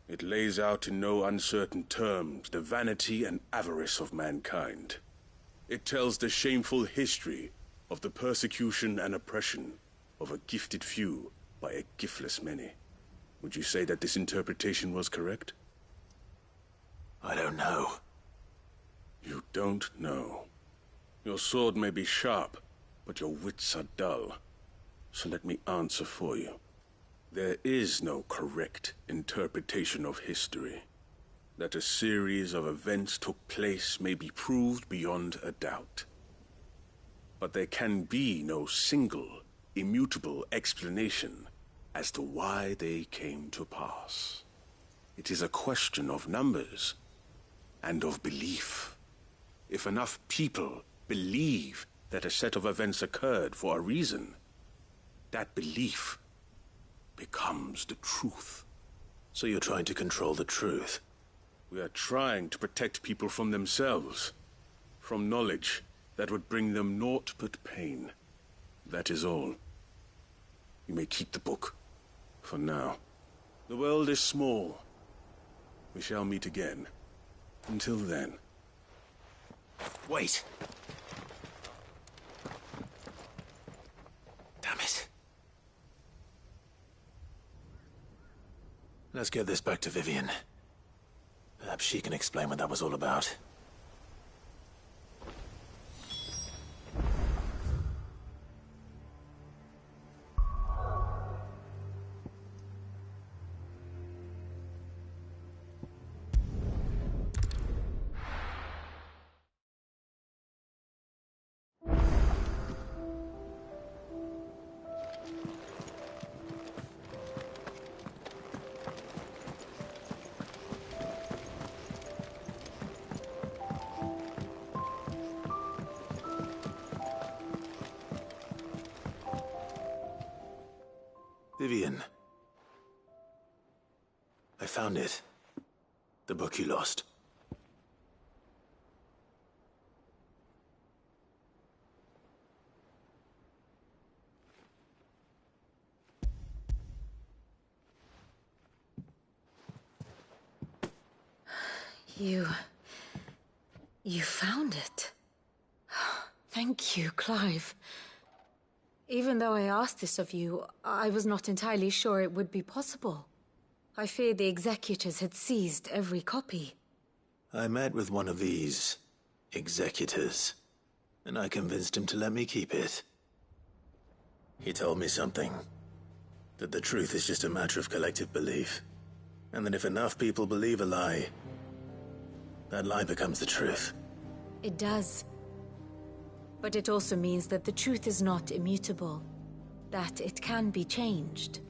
It lays out in no uncertain terms the vanity and avarice of mankind. It tells the shameful history of the persecution and oppression of a gifted few by a giftless many. Would you say that this interpretation was correct? I don't know. You don't know. Your sword may be sharp, but your wits are dull. So let me answer for you. There is no correct interpretation of history. That a series of events took place may be proved beyond a doubt. But there can be no single, immutable explanation as to why they came to pass. It is a question of numbers and of belief. If enough people believe that a set of events occurred for a reason, that belief becomes the truth. So you're trying to control the truth? We are trying to protect people from themselves, from knowledge that would bring them naught but pain. That is all. You may keep the book, for now. The world is small. We shall meet again. Until then. Wait! Damn it. Let's get this back to Vivian. Perhaps she can explain what that was all about. Vivian. I found it. The book you lost. You found it. Thank you, Clive. Even though I asked this of you, I was not entirely sure it would be possible. I feared the executors had seized every copy. I met with one of these executors, and I convinced him to let me keep it. He told me something. That the truth is just a matter of collective belief. And that if enough people believe a lie, that lie becomes the truth. It does. But it also means that the truth is not immutable. That it can be changed.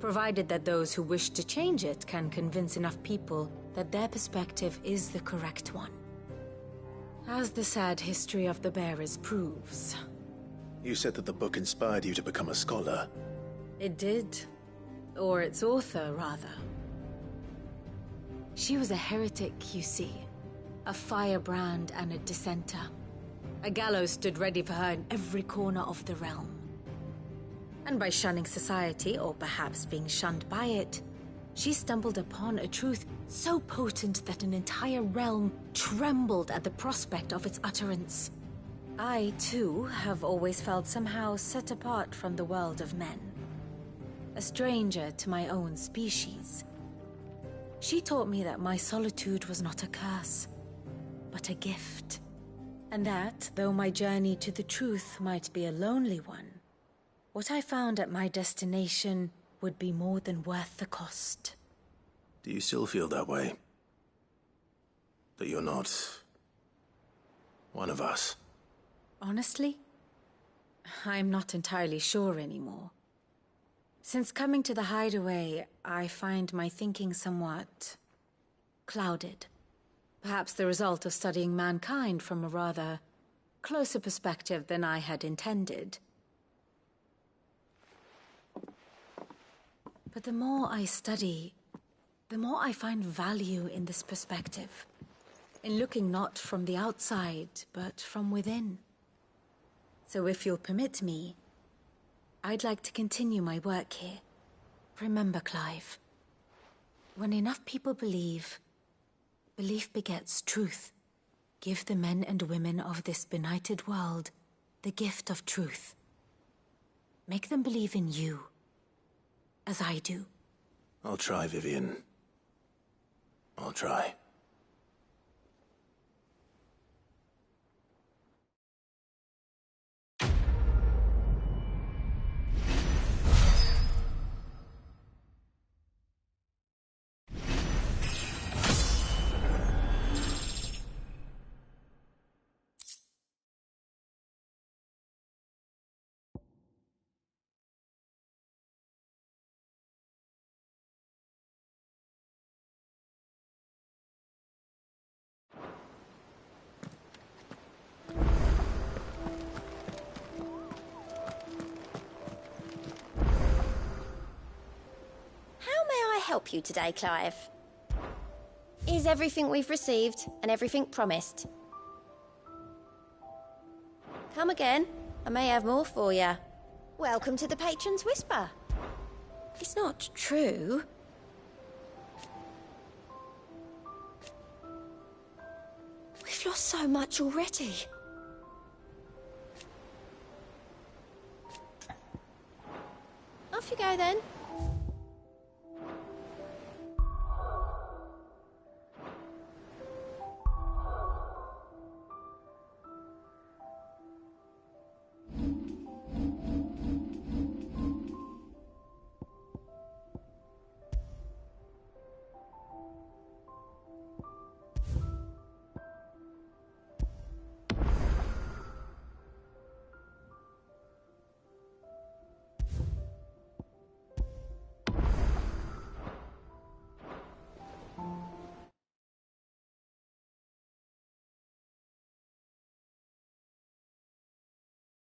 Provided that those who wish to change it can convince enough people that their perspective is the correct one. As the sad history of the bearers proves. You said that the book inspired you to become a scholar. It did. Or its author, rather. She was a heretic, you see. A firebrand and a dissenter. A gallows stood ready for her in every corner of the realm. And by shunning society, or perhaps being shunned by it, she stumbled upon a truth so potent that an entire realm trembled at the prospect of its utterance. I, too, have always felt somehow set apart from the world of men. A stranger to my own species. She taught me that my solitude was not a curse, but a gift. And that, though my journey to the truth might be a lonely one, what I found at my destination would be more than worth the cost. Do you still feel that way? That you're not one of us? Honestly, I'm not entirely sure anymore. Since coming to the hideaway, I find my thinking somewhat clouded. Perhaps the result of studying mankind from a rather closer perspective than I had intended. But the more I study, the more I find value in this perspective. in looking not from the outside, but from within. So if you'll permit me, I'd like to continue my work here. Remember, Clive, when enough people believe, belief begets truth. Give the men and women of this benighted world the gift of truth. Make them believe in you, as I do. I'll try, Vivian. I'll try. Help you today, Clive? Is everything we've received and everything promised? Come again. I may have more for you. Welcome to the Patron's Whisper. It's not true. We've lost so much already. Off you go then.